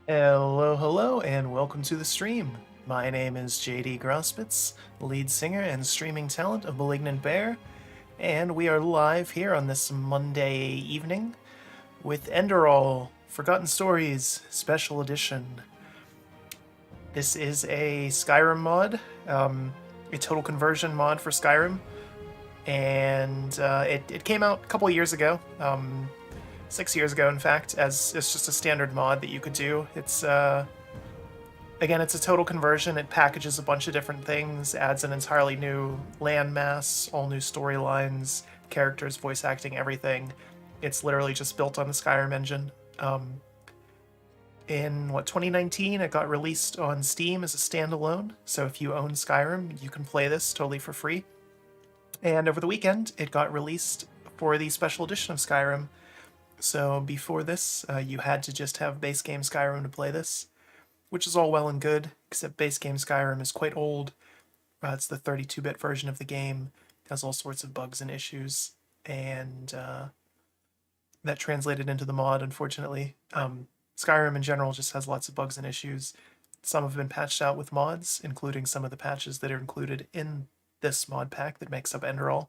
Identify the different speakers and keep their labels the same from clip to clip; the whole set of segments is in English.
Speaker 1: Hello, hello, and welcome to the stream. My name is JD Grospitz, lead singer and streaming talent of Malignant Bear, and we are live here on this Monday evening with Enderal, Forgotten Stories Special Edition. This is a Skyrim mod, a total conversion mod for Skyrim, and it came out a couple years ago. 6 years ago, in fact, as it's just a standard mod that you could do. It's again, it's a total conversion. It packages a bunch of different things, adds an entirely new landmass, all new storylines, characters, voice acting, everything. It's literally just built on the Skyrim engine. In 2019, it got released on Steam as a standalone. So if you own Skyrim, you can play this totally for free. And over the weekend, it got released for the special edition of Skyrim. So before this, you had to just have base game Skyrim to play this, which is all well and good, except base game Skyrim is quite old. It's the 32-bit version of the game. It has all sorts of bugs and issues, and that translated into the mod, unfortunately. Skyrim in general just has lots of bugs and issues. Some have been patched out with mods, including some of the patches that are included in this mod pack that makes up Enderal.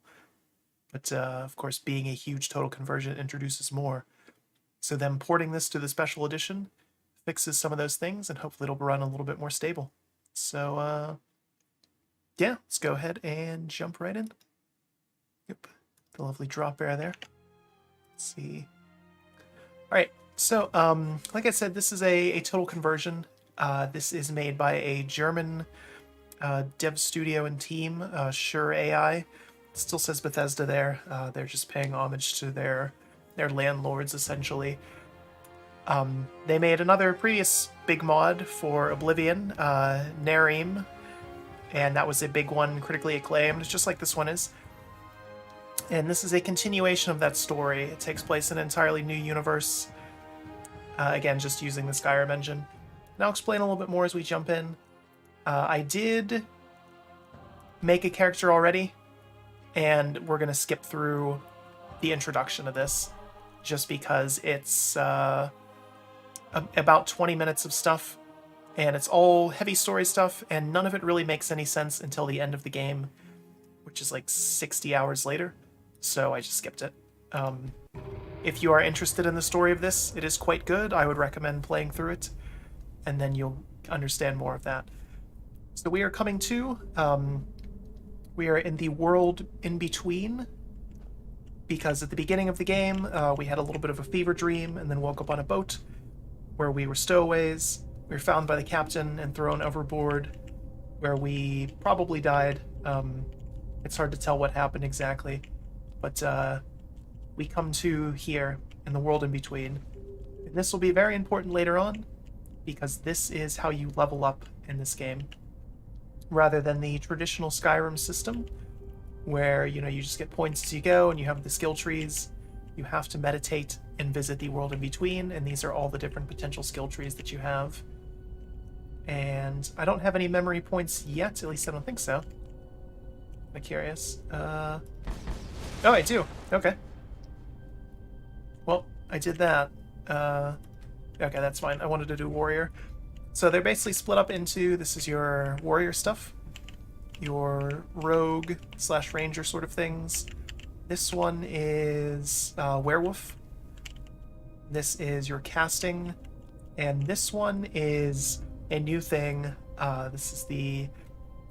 Speaker 1: But of course, being a huge total conversion introduces more. So them porting this to the special edition fixes some of those things, and hopefully it'll run a little bit more stable. So yeah, let's go ahead and jump right in. Yep, the lovely drop bear there. Let's see. All right, so like I said, this is a total conversion. This is made by a German dev studio and team, Sure AI. Still says Bethesda there. They're just paying homage to their landlords, essentially. They made another previous big mod for Oblivion, Narim, and that was a big one, critically acclaimed, just like this one is. And this is a continuation of that story. It takes place in an entirely new universe, again, just using the Skyrim engine. And I'll explain a little bit more as we jump in. I did make a character already, and we're going to skip through the introduction of this just because it's about 20 minutes of stuff, and it's all heavy story stuff, and none of it really makes any sense until the end of the game, which is like 60 hours later, so I just skipped it. If you are interested in the story of this, it is quite good. I would recommend playing through it, and then you'll understand more of that. So we are coming to... we are in the world in between, because at the beginning of the game, we had a little bit of a fever dream and then woke up on a boat where we were stowaways. We were found by the captain and thrown overboard, where we probably died. It's hard to tell what happened exactly, but we come to here in the world in between. And this will be very important later on, because this is how you level up in this game, rather than the traditional Skyrim system, where you just get points as you go and you have the skill trees. You have to meditate and visit the world in between, and these are all the different potential skill trees that you have. And I don't have any memory points yet, at least I don't think so. I'm curious. Oh, I do. Okay. Well, I did that. Okay, that's fine. I wanted to do warrior. So they're basically split up into, this is your warrior stuff, your rogue / ranger sort of things. This one is werewolf. This is your casting. And this one is a new thing. This is the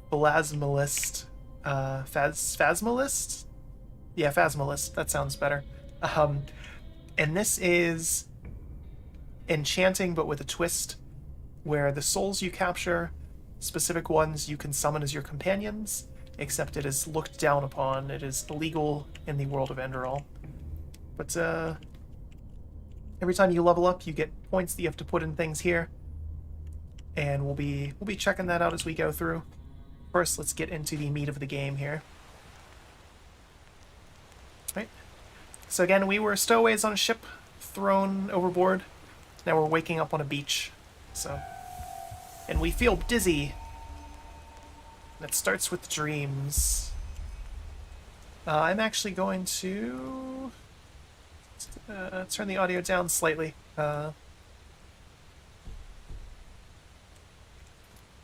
Speaker 1: Plasmalist. Phasmalist? Yeah, Phasmalist. That sounds better. And this is enchanting, but with a twist, where the souls you capture, specific ones you can summon as your companions, except it is looked down upon. It is illegal in the world of Enderal. But every time you level up, you get points that you have to put in things here, and we'll be checking that out as we go through. First, let's get into the meat of the game here. Right. So again, we were stowaways on a ship, thrown overboard. Now we're waking up on a beach. So, and we feel dizzy. That starts with dreams. I'm actually going to turn the audio down slightly.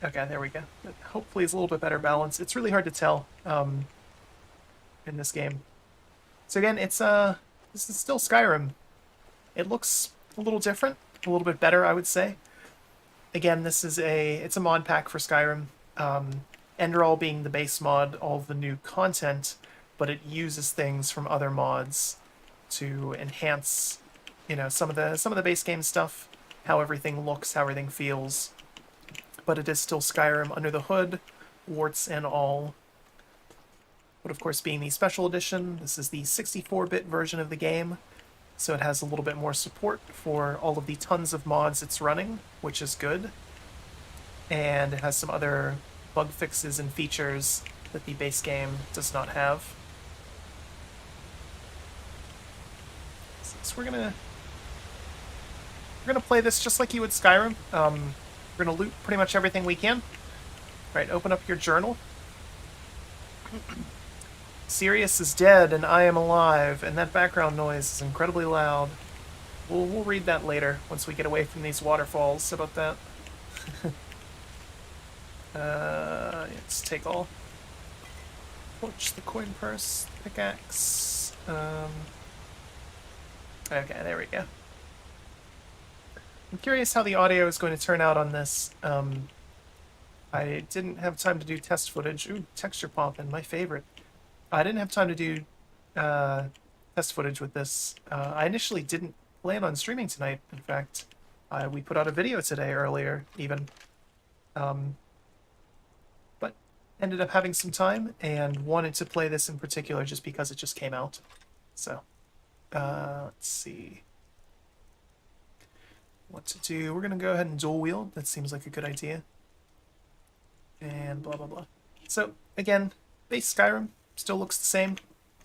Speaker 1: Okay, there we go. Hopefully it's a little bit better balance. It's really hard to tell in this game. So again, this is still Skyrim. It looks a little different, a little bit better, I would say. Again, it's a mod pack for Skyrim. Enderal being the base mod, all of the new content, but it uses things from other mods to enhance, some of the base game stuff, how everything looks, how everything feels. But it is still Skyrim under the hood, warts and all. But of course, being the Special Edition, this is the 64-bit version of the game, so it has a little bit more support for all of the tons of mods it's running, which is good. And it has some other bug fixes and features that the base game does not have. So we're gonna play this just like you would Skyrim. We're gonna loot pretty much everything we can. Right, open up your journal. Sirius is dead and I am alive, and that background noise is incredibly loud. We'll read that later once we get away from these waterfalls. How about that? Let's take all. Torch, the coin purse, pickaxe. Okay, there we go. I'm curious how the audio is going to turn out on this. I didn't have time to do test footage. Ooh, texture popping, my favorite. I didn't have time to do test footage with this. I initially didn't plan on streaming tonight, in fact. We put out a video today earlier, even. But ended up having some time and wanted to play this in particular just because it just came out. So, let's see what to do. We're going to go ahead and dual wield. That seems like a good idea. And blah, blah, blah. So, again, base Skyrim still looks the same.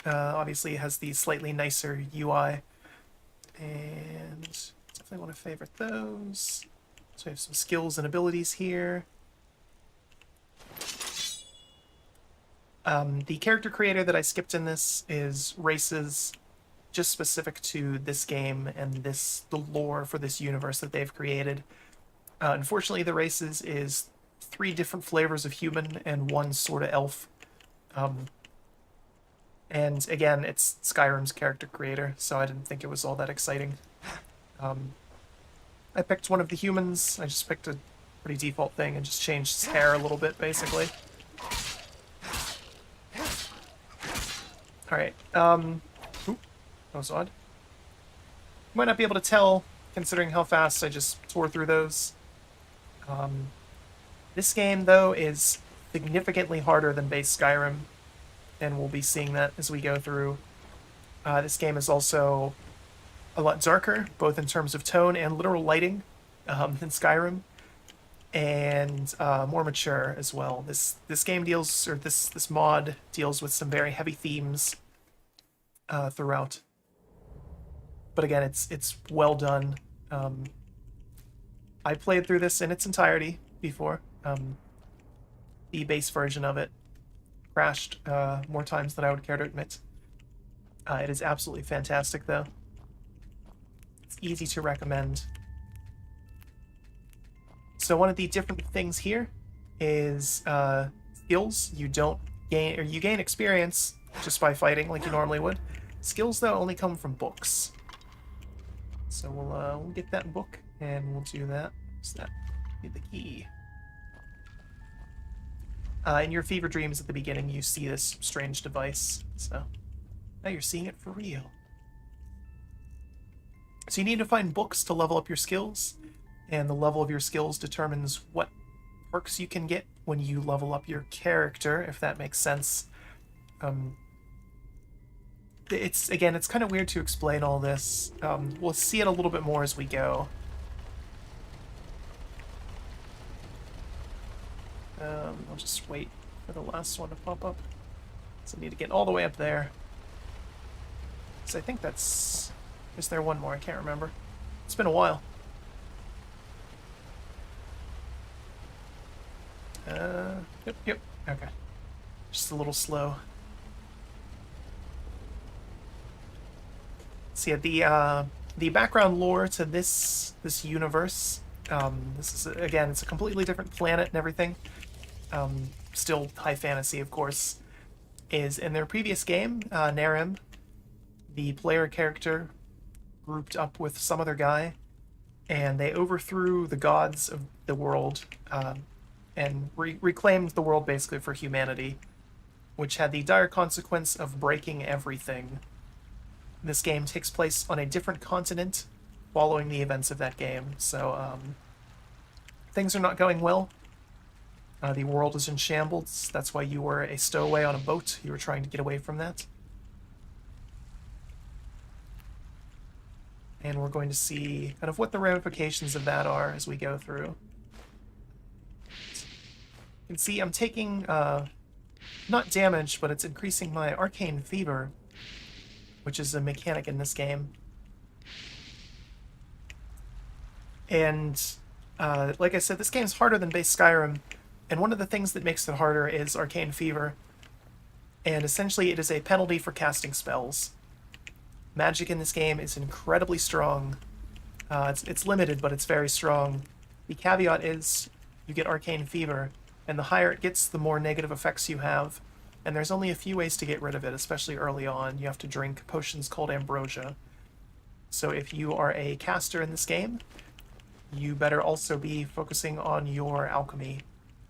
Speaker 1: Obviously, it has the slightly nicer UI. And definitely want to favorite those. So we have some skills and abilities here. The character creator that I skipped in this is races just specific to this game and the lore for this universe that they've created. Unfortunately, the races is 3 different flavors of human and 1 sort of elf. And again, it's Skyrim's character creator, so I didn't think it was all that exciting. I picked one of the humans. I just picked a pretty default thing and just changed his hair a little bit, basically. Alright, oop, that was odd. You might not be able to tell, considering how fast I just tore through those. This game, though, is significantly harder than base Skyrim, and we'll be seeing that as we go through. This game is also a lot darker, both in terms of tone and literal lighting, than Skyrim, and more mature as well. This game deals, or this mod deals with some very heavy themes throughout. But again, it's well done. I played through this in its entirety before. The base version of it crashed more times than I would care to admit. It is absolutely fantastic, though. It's easy to recommend. So one of the different things here is skills. You gain experience just by fighting like you normally would. Skills, though, only come from books. So we'll get that book and we'll do that. What's that? Need the key. In your fever dreams at the beginning, you see this strange device. So now you're seeing it for real. So you need to find books to level up your skills, and the level of your skills determines what perks you can get when you level up your character, if that makes sense. It's kind of weird to explain all this. We'll see it a little bit more as we go. I'll just wait for the last one to pop up. So I need to get all the way up there. So I think that's... Is there one more? I can't remember. It's been a while. Yep. Okay. Just a little slow. So yeah, the background lore to this universe This is, again, it's a completely different planet and everything. Still high fantasy, of course. Is in their previous game, Narem, the player character grouped up with some other guy, and they overthrew the gods of the world and reclaimed the world basically for humanity, which had the dire consequence of breaking everything. This game takes place on a different continent following the events of that game, so things are not going well. The world is in shambles. That's why you were a stowaway on a boat. You were trying to get away from that. And we're going to see kind of what the ramifications of that are as we go through. You can see I'm taking, not damage, but it's increasing my Arcane Fever, which is a mechanic in this game. And, like I said, this game's harder than base Skyrim, and one of the things that makes it harder is Arcane Fever. And essentially it is a penalty for casting spells. Magic in this game is incredibly strong. It's limited, but it's very strong. The caveat is you get Arcane Fever, and the higher it gets, the more negative effects you have. And there's only a few ways to get rid of it, especially early on. You have to drink potions called Ambrosia. So if you are a caster in this game, you better also be focusing on your alchemy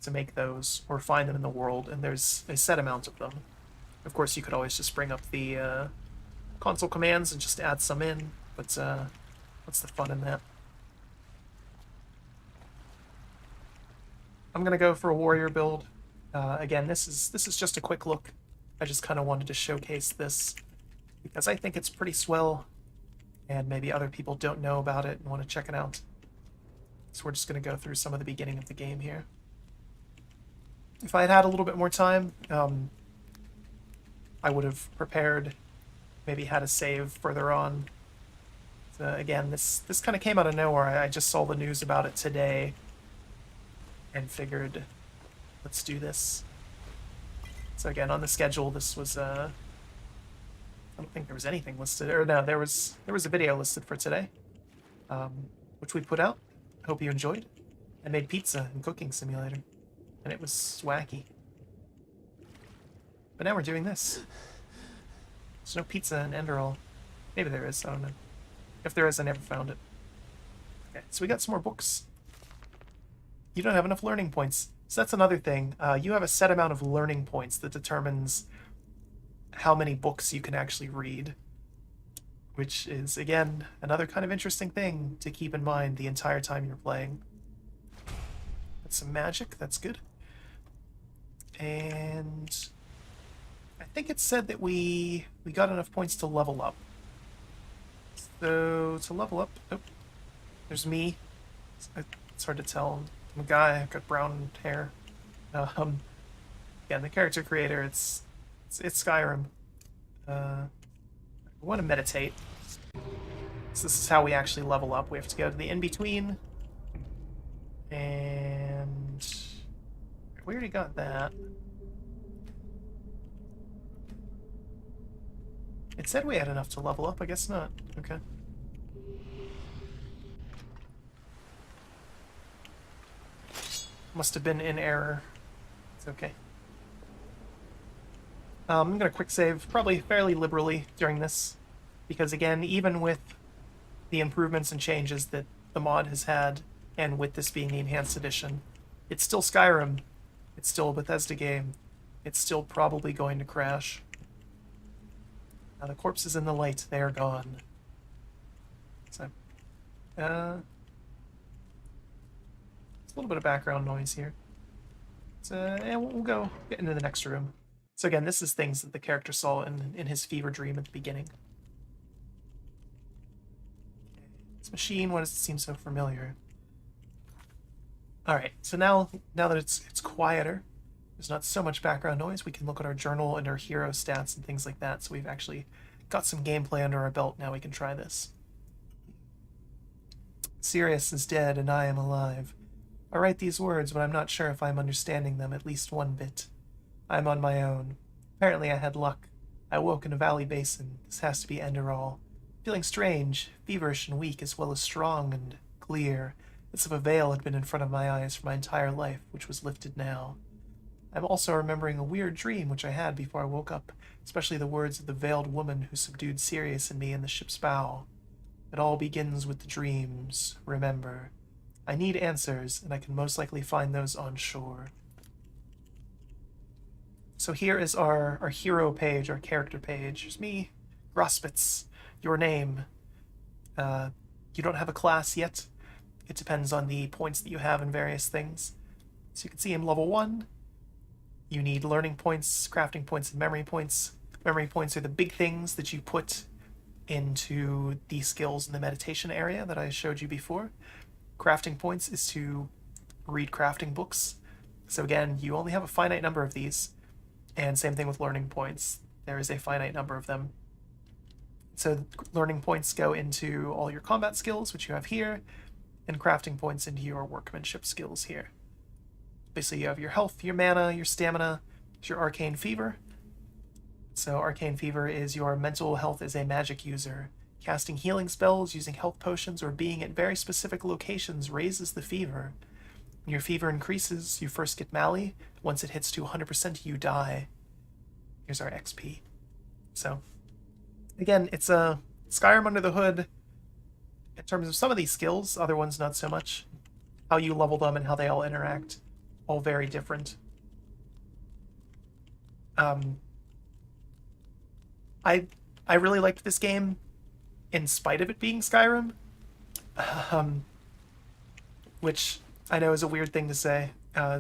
Speaker 1: to make those, or find them in the world, and there's a set amount of them. Of course, you could always just bring up the console commands and just add some in, but what's the fun in that? I'm gonna go for a warrior build. Again, this is just a quick look. I just kind of wanted to showcase this because I think it's pretty swell, and maybe other people don't know about it and want to check it out. So we're just gonna go through some of the beginning of the game here. If I had had a little bit more time, I would have prepared, maybe had a save further on. Again, this kind of came out of nowhere. I just saw the news about it today and figured, let's do this. So again, on the schedule, this was, I don't think there was anything listed, or no, there was a video listed for today, which we put out. Hope you enjoyed. I made pizza and cooking simulator, and it was wacky. But now we're doing this. There's no pizza in Enderal. Maybe there is, I don't know. If there is, I never found it. Okay, so we got some more books. You don't have enough learning points. So that's another thing. You have a set amount of learning points that determines how many books you can actually read. Which is, again, another kind of interesting thing to keep in mind the entire time you're playing. That's some magic, that's good. And I think it said that we got enough points to level up. So, to level up, oh, there's me. It's hard to tell. I'm a guy, I've got brown hair. Again, the character creator, it's Skyrim. I want to meditate. So this is how we actually level up. We have to go to the in-between. And we already got that. It said we had enough to level up, I guess not. Okay. Must have been in error. It's okay. I'm going to quick save, probably fairly liberally during this, because again, even with the improvements and changes that the mod has had, and with this being the Enhanced Edition, it's still Skyrim. It's still a Bethesda game. It's still probably going to crash. Now the corpses in the light, they are gone. So, there's a little bit of background noise here. So, and we'll go get into the next room. So again, this is things that the character saw in his fever dream at the beginning. This machine, why does it seem so familiar? Alright, so now that it's quieter, there's not so much background noise, we can look at our journal and our hero stats and things like that, so we've actually got some gameplay under our belt, now we can try this. Sirius is dead and I am alive. I write these words, but I'm not sure if I'm understanding them at least one bit. I'm on my own. Apparently I had luck. I woke in a valley basin. This has to be Enderal. Feeling strange, feverish and weak, as well as strong and clear. as if a veil had been in front of my eyes for my entire life, which was lifted now. I'm also remembering a weird dream which I had before I woke up, especially the words of the veiled woman who subdued Sirius and me in the ship's bow. It all begins with the dreams, remember. I need answers, and I can most likely find those on shore. So here is our hero page, our character page. Here's me, Grospitz, your name. You don't have a class yet. It depends on the points that you have in various things. So you can see in level 1, you need learning points, crafting points, and memory points. Memory points are the big things that you put into the skills in the meditation area that I showed you before. Crafting points is to read crafting books. So again, you only have a finite number of these. And same thing with learning points. There is a finite number of them. So learning points go into all your combat skills, which you have here, and crafting points into your workmanship skills here. Basically, you have your health, your mana, your stamina, your Arcane Fever. So Arcane Fever is your mental health as a magic user. Casting healing spells, using health potions, or being at very specific locations raises the fever. When your fever increases, you first get Mally. Once it hits to 100%, you die. Here's our XP. So, again, it's a Skyrim under the hood in terms of some of these skills, other ones not so much. How you level them and how they all interact, all very different. I really liked this game in spite of it being Skyrim, which I know is a weird thing to say.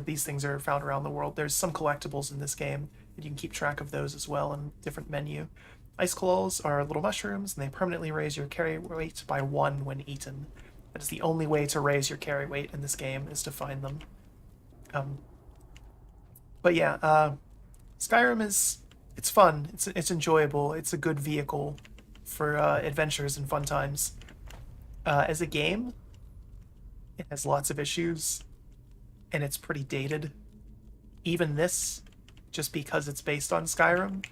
Speaker 1: These things are found around the world. There's some collectibles in this game, and you can keep track of those as well in a different menu. Ice claws are little mushrooms, and they permanently raise your carry weight by 1 when eaten. That is the only way to raise your carry weight in this game, is to find them. But yeah, Skyrim it's fun, it's enjoyable, it's a good vehicle for adventures and fun times. As a game, it has lots of issues, and it's pretty dated. Even this, just because it's based on Skyrim,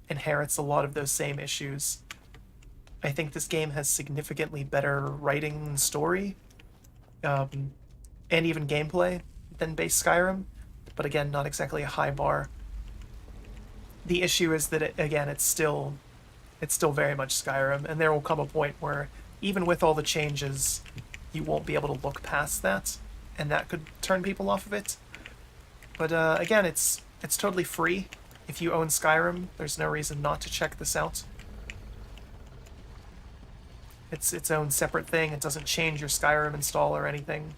Speaker 1: inherits a lot of those same issues. I think this game has significantly better writing and story, and even gameplay than base Skyrim, but again, not exactly a high bar. The issue is that, it's still very much Skyrim, and there will come a point where, even with all the changes, you won't be able to look past that, and that could turn people off of it. But again, it's totally free. If you own Skyrim, there's no reason not to check this out. It's its own separate thing. It doesn't change your Skyrim install or anything.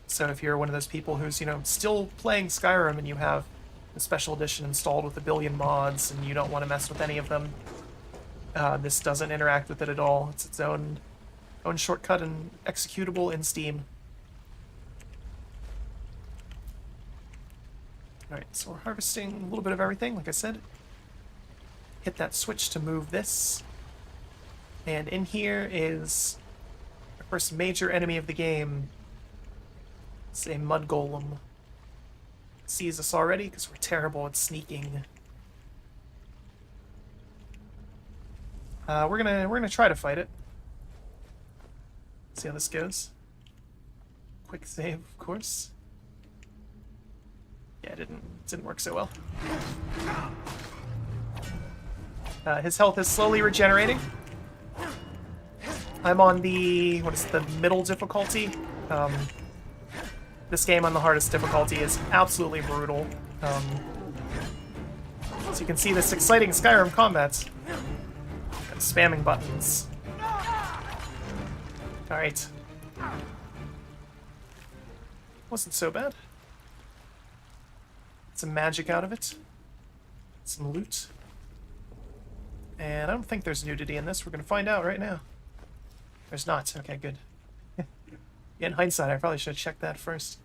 Speaker 1: So if you're one of those people who's, still playing Skyrim and you have the Special Edition installed with a billion mods and you don't want to mess with any of them, this doesn't interact with it at all. It's its own shortcut and executable in Steam. Alright, so we're harvesting a little bit of everything, like I said. Hit that switch to move this. And in here is our first major enemy of the game. It's a mud golem. It sees us already because we're terrible at sneaking. We're gonna try to fight it. See how this goes. Quick save, of course. Yeah, it didn't work so well. His health is slowly regenerating. I'm on the middle difficulty. This game on the hardest difficulty is absolutely brutal. So you can see this exciting Skyrim combat. I'm spamming buttons. Alright. Wasn't so bad. Some magic out of it. Some loot. And I don't think there's nudity in this. We're going to find out right now. There's not. Okay, good. Yeah, in hindsight, I probably should have checked that first.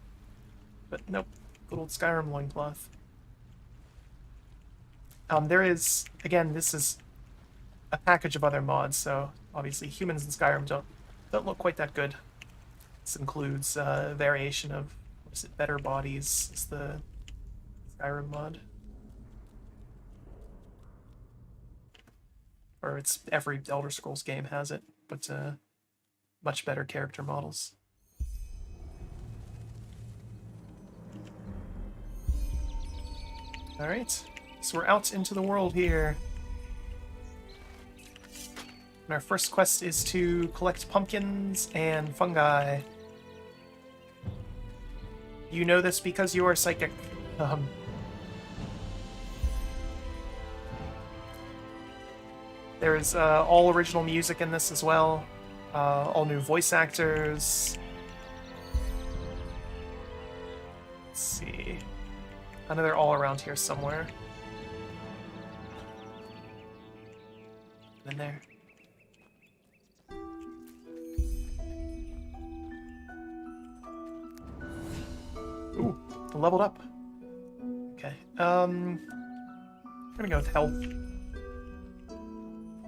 Speaker 1: But nope. Good old Skyrim loincloth. There is, again, this is a package of other mods, so obviously humans in Skyrim don't look quite that good. This includes a variation of, Better Bodies is the Skyrim mod. Or it's every Elder Scrolls game has it, but much better character models. Alright, so we're out into the world here. And our first quest is to collect pumpkins and fungi. You know this because you are psychic. There's all original music in this as well. All new voice actors. Let's see. I know they're all around here somewhere. In there. Ooh, I leveled up. Okay. I'm gonna go with health.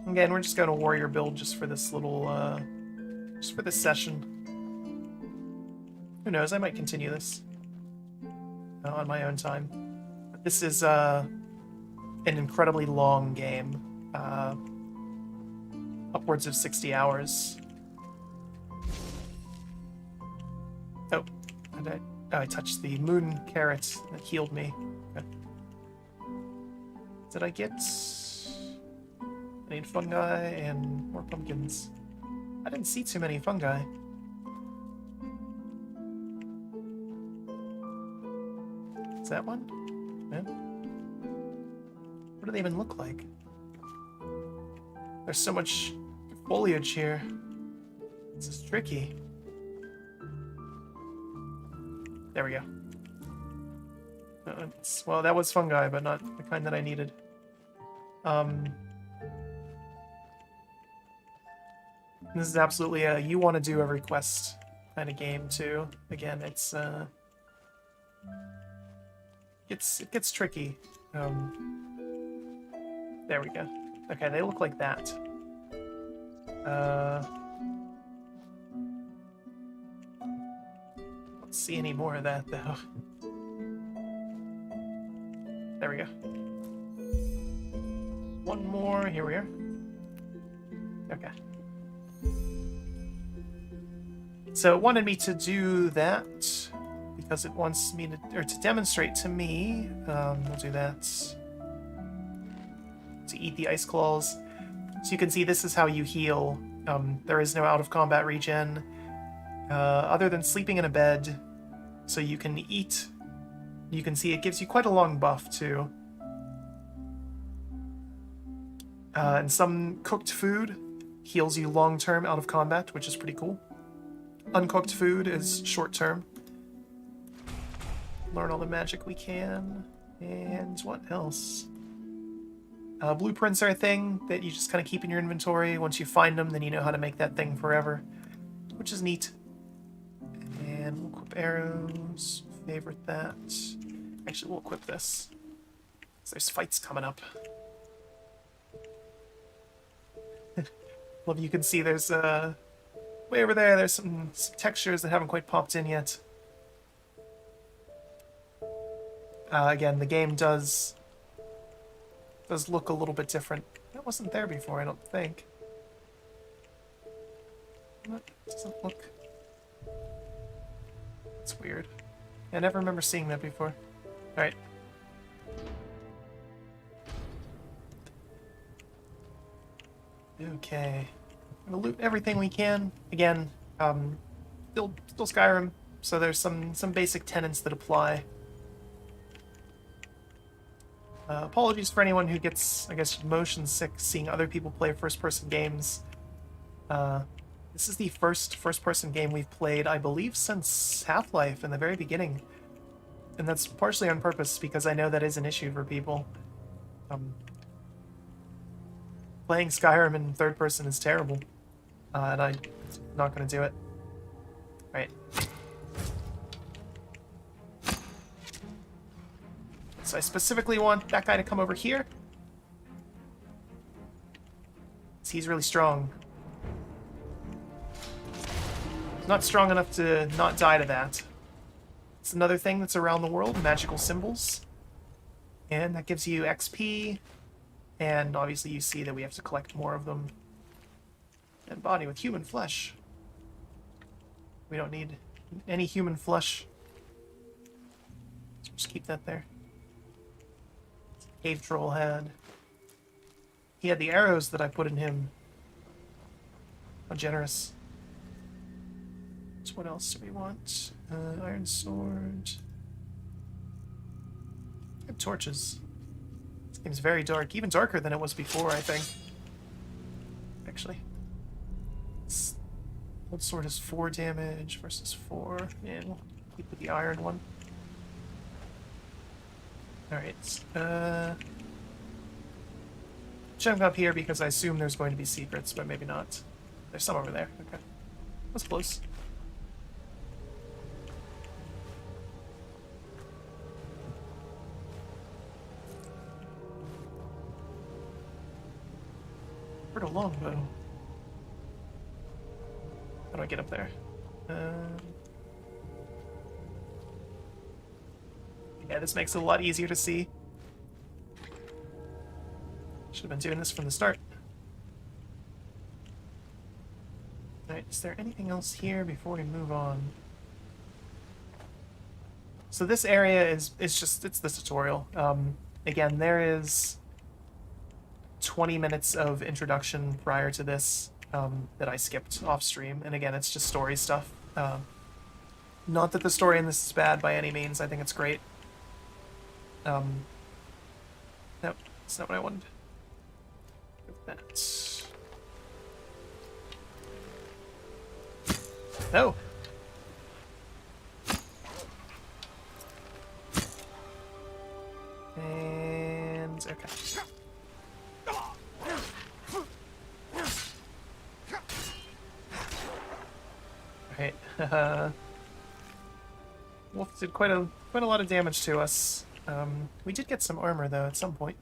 Speaker 1: Again, we're just going to warrior build just for this little, just for this session. Who knows, I might continue this on my own time. But this is an incredibly long game, upwards of 60 hours. Oh, I touched the moon carrot that healed me. Okay. Did I get... I need fungi and more pumpkins. I didn't see too many fungi. Is that one? Yeah. What do they even look like? There's so much foliage here. This is tricky. There we go. Well, that was fungi, but not the kind that I needed. This is absolutely a you want to do every quest kind of game too. Again, it gets tricky. There we go. Okay, they look like that. Let's see any more of that though. There we go. One more. Here we are. Okay. So it wanted me to do that because it wants me to demonstrate to me. We'll do that to eat the ice claws. So you can see this is how you heal. There is no out of combat regen, other than sleeping in a bed. So you can eat. You can see it gives you quite a long buff too. And some cooked food heals you long term out of combat, which is pretty cool. Uncooked food is short-term. Learn all the magic we can. And what else? Blueprints are a thing that you just kind of keep in your inventory. Once you find them, then you know how to make that thing forever, which is neat. And we'll equip arrows. Favorite that. Actually, we'll equip this. There's fights coming up. Love you can see there's way over there, there's some textures that haven't quite popped in yet. Again, the game does look a little bit different. That wasn't there before, I don't think. That doesn't look... That's weird. I never remember seeing that before. Alright. Okay. We'll loot everything we can. Again, still Skyrim, so there's some basic tenets that apply. Apologies for anyone who gets, I guess, motion sick seeing other people play first-person games. This is the first-person game we've played, I believe, since Half-Life in the very beginning. And that's partially on purpose, because I know that is an issue for people. Playing Skyrim in third person is terrible. And I'm not going to do it. Alright. So I specifically want that guy to come over here. He's really strong. Not strong enough to not die to that. It's another thing that's around the world, magical symbols. And that gives you XP. And obviously you see that we have to collect more of them. And body with human flesh. We don't need any human flesh. So just keep that there. Cave Troll had. He had the arrows that I put in him. How generous. So what else do we want? Iron sword. And torches. This game's very dark. Even darker than it was before, I think. Actually. Old sword is 4 damage versus 4. Yeah, we'll keep with the iron one. Alright. Jump up here because I assume there's going to be secrets, but maybe not. There's some over there. Okay. That's close. Heard a longbow. How do I get up there? Yeah, this makes it a lot easier to see. Should have been doing this from the start. Alright, is there anything else here before we move on? So this area is just, it's the tutorial. Again, there is 20 minutes of introduction prior to this that I skipped off stream, and again, it's just story stuff. Not that the story in this is bad by any means, I think it's great. Nope, that's not what I wanted. That. No! And... okay. Alright, Wolf did quite a lot of damage to us. We did get some armor, though, at some point.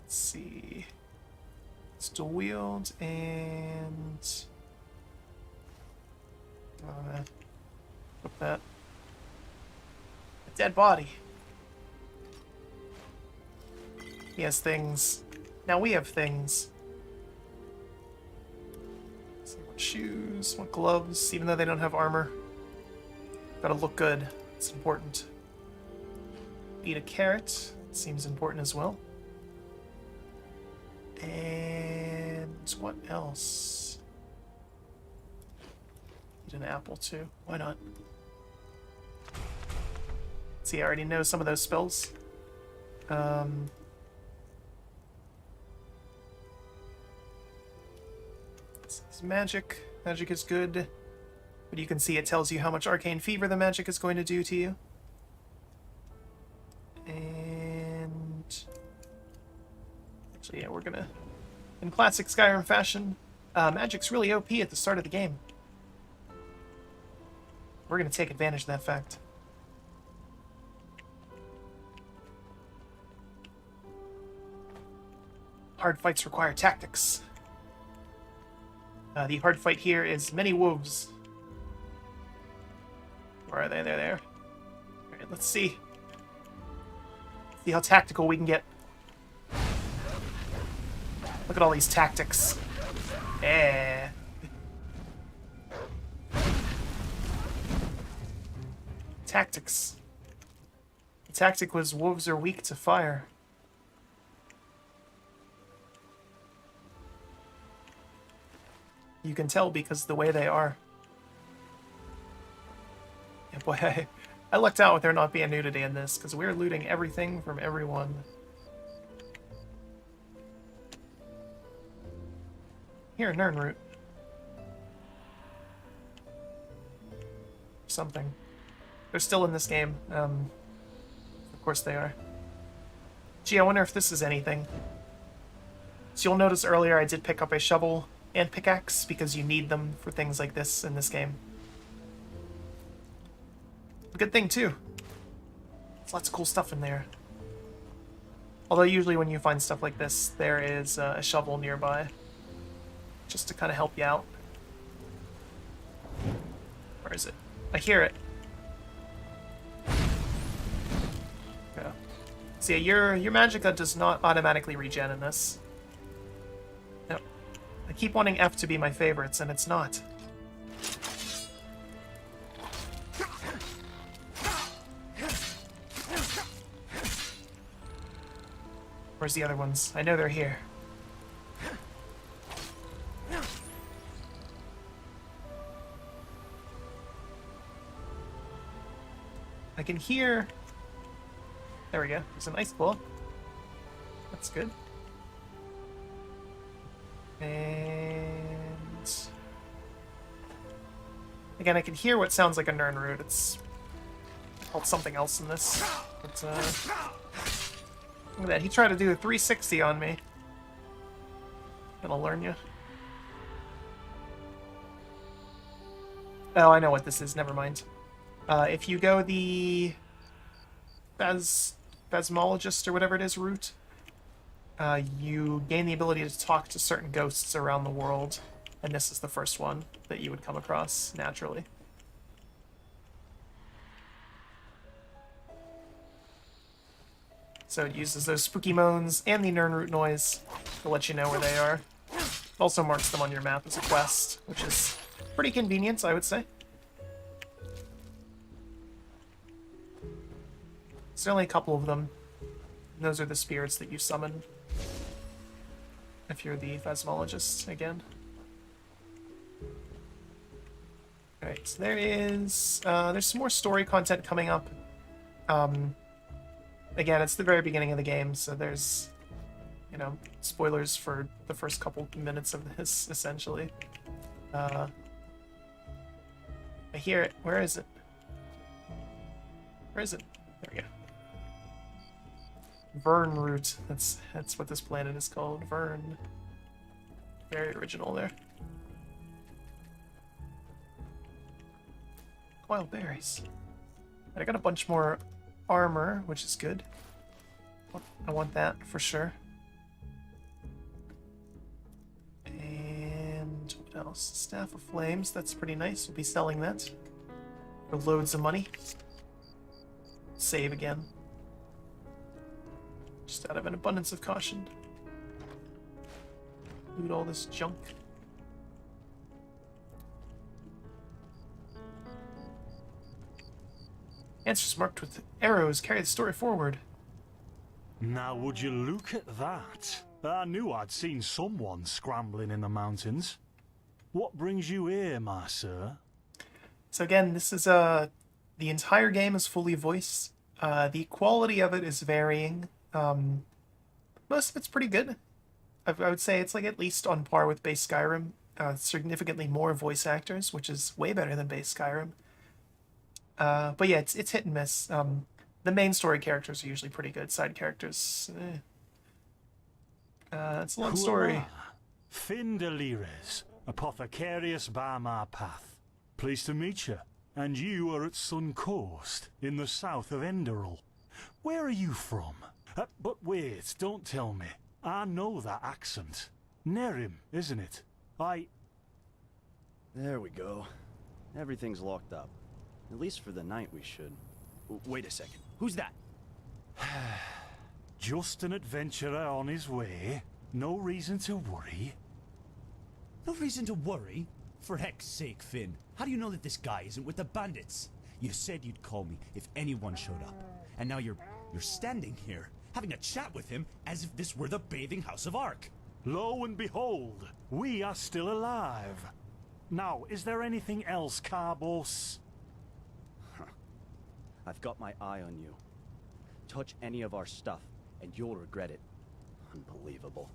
Speaker 1: Let's see... It's dual wield and... Put that. A dead body. He has things. Now we have things. So what shoes, what gloves, even though they don't have armor. Gotta look good. It's important. Eat a carrot. Seems important as well. And what else? Eat an apple too. Why not? See, I already know some of those spells. This is magic. Magic is good. But you can see it tells you how much Arcane Fever the magic is going to do to you. And... actually, yeah, we're gonna... in classic Skyrim fashion, magic's really OP at the start of the game. We're gonna take advantage of that fact. Hard fights require tactics. The hard fight here is many wolves. Where are they? They're there. Alright, let's see. See how tactical we can get. Look at all these tactics. Yeah. Tactics. The tactic was wolves are weak to fire. You can tell because the way they are. Yeah, boy, I lucked out with there not being nudity in this, because we're looting everything from everyone. Here, Nern root. Something. They're still in this game. Of course they are. Gee, I wonder if this is anything. So you'll notice earlier I did pick up a shovel and pickaxe, because you need them for things like this in this game. A good thing, too. There's lots of cool stuff in there. Although usually when you find stuff like this, there is a shovel nearby. Just to kind of help you out. Where is it? I hear it. Yeah. So yeah, your magicka does not automatically regen in this. No. I keep wanting F to be my favorites, and it's not. Where's the other ones? I know they're here. I can hear... There we go. There's an ice ball. That's good. And... Again, I can hear what sounds like a Nern root. It's called something else in this. But, look at that. He tried to do a 360 on me. Gonna learn you. Oh, I know what this is. Never mind. If you go the Phasmologist or whatever it is route, you gain the ability to talk to certain ghosts around the world, and this is the first one that you would come across naturally. So it uses those spooky moans and the Nern root noise to let you know where they are. It also marks them on your map as a quest, which is pretty convenient, I would say. There's only a couple of them. And those are the spirits that you summon if you're the Phasmologist again. Alright, so there's some more story content coming up. Again, it's the very beginning of the game, so there's, you know, spoilers for the first couple minutes of this, essentially. I hear it. Where is it? Where is it? There we go. Vern root. That's what this planet is called. Vern. Very original there. Wild berries. And I got a bunch more armor, which is good. I want that for sure. And what else? Staff of Flames. That's pretty nice. We'll be selling that for loads of money. Save again. Just out of an abundance of caution. Loot all this junk. Answers marked with arrows carry the story forward.
Speaker 2: Now would you look at that? I knew I'd seen someone scrambling in the mountains. What brings you here, my sir?
Speaker 1: So again, this is the entire game is fully voiced. The quality of it is varying. Most of it's pretty good. I would say it's like at least on par with base Skyrim. Significantly more voice actors, which is way better than base Skyrim. But yeah, it's hit and miss. The main story characters are usually pretty good. Side characters, it's a long story.
Speaker 2: Finn Delires, apothecarius by my path. Pleased to meet you. And you are at Sun Coast, in the south of Enderal. Where are you from? But wait, don't tell me. I know that accent. Nerim, isn't it?
Speaker 3: There we go. Everything's locked up. At least for the night we should. Wait a second. Who's that?
Speaker 2: Just an adventurer on his way. No reason to worry.
Speaker 4: No reason to worry? For heck's sake, Finn. How do you know that this guy isn't with the bandits? You said you'd call me if anyone showed up. And now you're standing here, having a chat with him as if this were the bathing house of Ark.
Speaker 2: Lo and behold, we are still alive. Now, is there anything else, Carbos?
Speaker 3: I've got my eye on you. Touch any of our stuff, and you'll regret it. Unbelievable.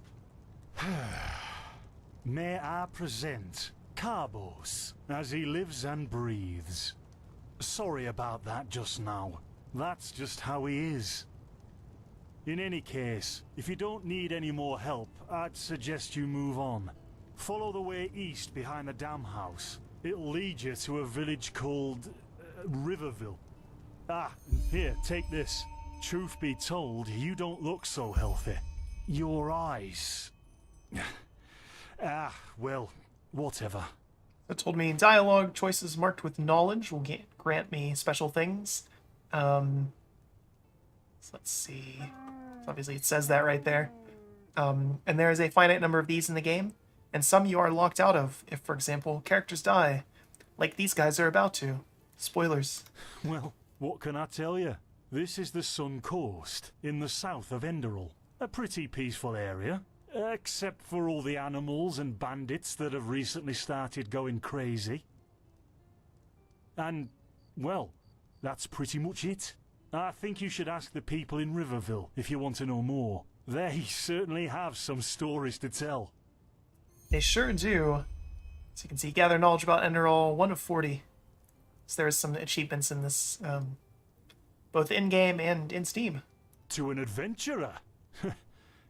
Speaker 2: May I present Carbos, as he lives and breathes. Sorry about that just now. That's just how he is. In any case, if you don't need any more help, I'd suggest you move on. Follow the way east behind the dam house. It'll lead you to a village called Riverville. Ah, here, take this. Truth be told, you don't look so healthy. Your eyes... well, whatever.
Speaker 1: It told me dialogue choices marked with knowledge will grant me special things. So let's see. So obviously it says that right there. And there is a finite number of these in the game, and some you are locked out of if, for example, characters die. Like these guys are about to. Spoilers.
Speaker 2: Well, what can I tell you? This is the Sun Coast, in the south of Enderal. A pretty peaceful area. Except for all the animals and bandits that have recently started going crazy. And, well, that's pretty much it. I think you should ask the people in Riverville if you want to know more. They certainly have some stories to tell.
Speaker 1: They sure do. So you can see, gather knowledge about Enderal, 1 of 40. So there's some achievements in this, both in-game and in Steam.
Speaker 2: To an adventurer?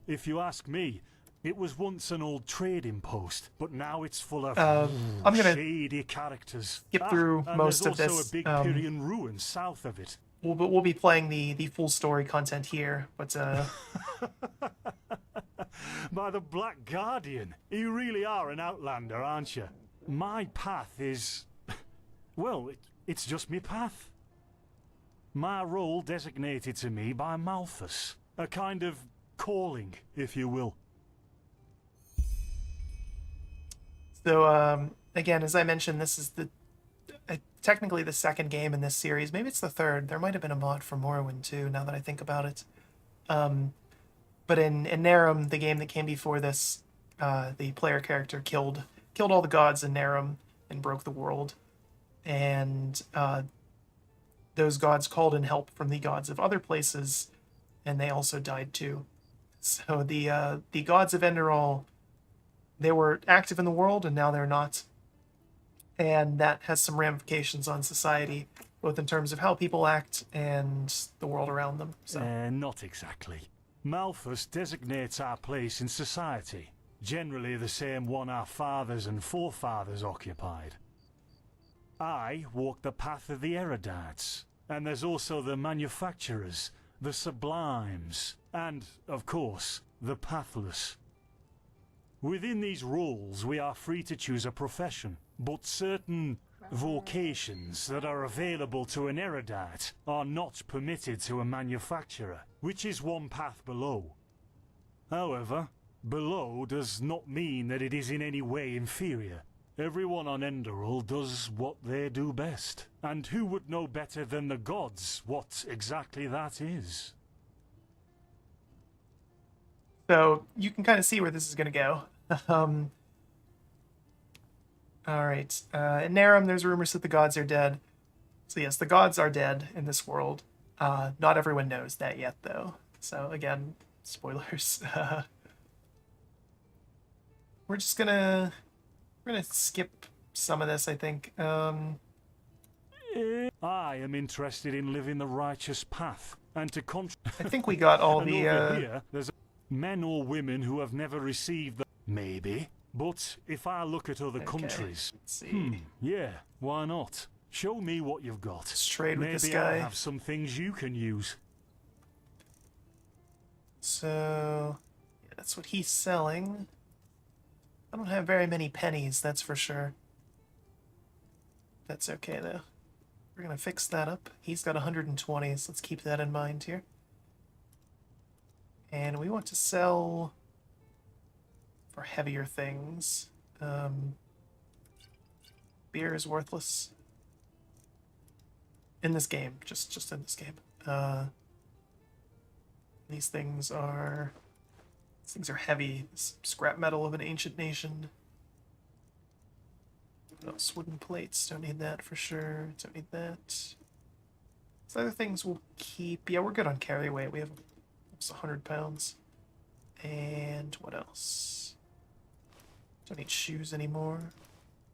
Speaker 2: If you ask me, it was once an old trading post, but now it's full of
Speaker 1: I'm gonna
Speaker 2: shady characters.
Speaker 1: skip through
Speaker 2: and
Speaker 1: most of
Speaker 2: there's also
Speaker 1: this.
Speaker 2: a big Pyrian ruin south of it.
Speaker 1: We'll be playing the full story content here, but
Speaker 2: By the Black Guardian, you really are an outlander, aren't you? My path is... well, it's just me path. My role designated to me by Malthus. A kind of calling, if you will.
Speaker 1: so again, as I mentioned, this is technically the second game in this series. Maybe it's the third. There might have been a mod for Morrowind too, now that I think about it. But in Narum, the game that came before this, the player character killed all the gods in Narum and broke the world. And those gods called in help from the gods of other places, and they also died too. So the gods of Enderal, they were active in the world, and now they're not. And that has some ramifications on society, both in terms of how people act and the world around them. So.
Speaker 2: Not exactly. Malthus designates our place in society, generally the same one our fathers and forefathers occupied. I walk the path of the erudites, and there's also the manufacturers, the sublimes, and, of course, the pathless. Within these roles, we are free to choose a profession, but certain vocations that are available to an erudite are not permitted to a manufacturer, which is one path below. However, below does not mean that it is in any way inferior. Everyone on Enderal does what they do best, and who would know better than the gods what exactly that is?
Speaker 1: So you can kind of see where this is going to go. All right. In Narum, there's rumors that the gods are dead. So yes, the gods are dead in this world. Not everyone knows that yet, though. So again, spoilers. We're gonna skip some of this, I think.
Speaker 2: I am interested in living the righteous path, and to
Speaker 1: I think we got all
Speaker 2: and
Speaker 1: the.
Speaker 2: over here, there's men or women who have never received the. Maybe. But if I look at other countries,
Speaker 1: let's see.
Speaker 2: Yeah, why not? Show me what you've got.
Speaker 1: Let's trade with
Speaker 2: Maybe
Speaker 1: this guy.
Speaker 2: I have some things you can use.
Speaker 1: So, yeah, that's what he's selling. I don't have very many pennies, that's for sure. That's okay, though. We're gonna fix that up. He's got 120, so let's keep that in mind here. And we want to sell for heavier things. Beer is worthless. In this game, just in this game. These things are heavy. Scrap metal of an ancient nation. What else? Wooden plates. Don't need that for sure. Don't need that. These other things we'll keep. Yeah, we're good on carry weight. We have almost 100 pounds. And what else? Don't need shoes anymore.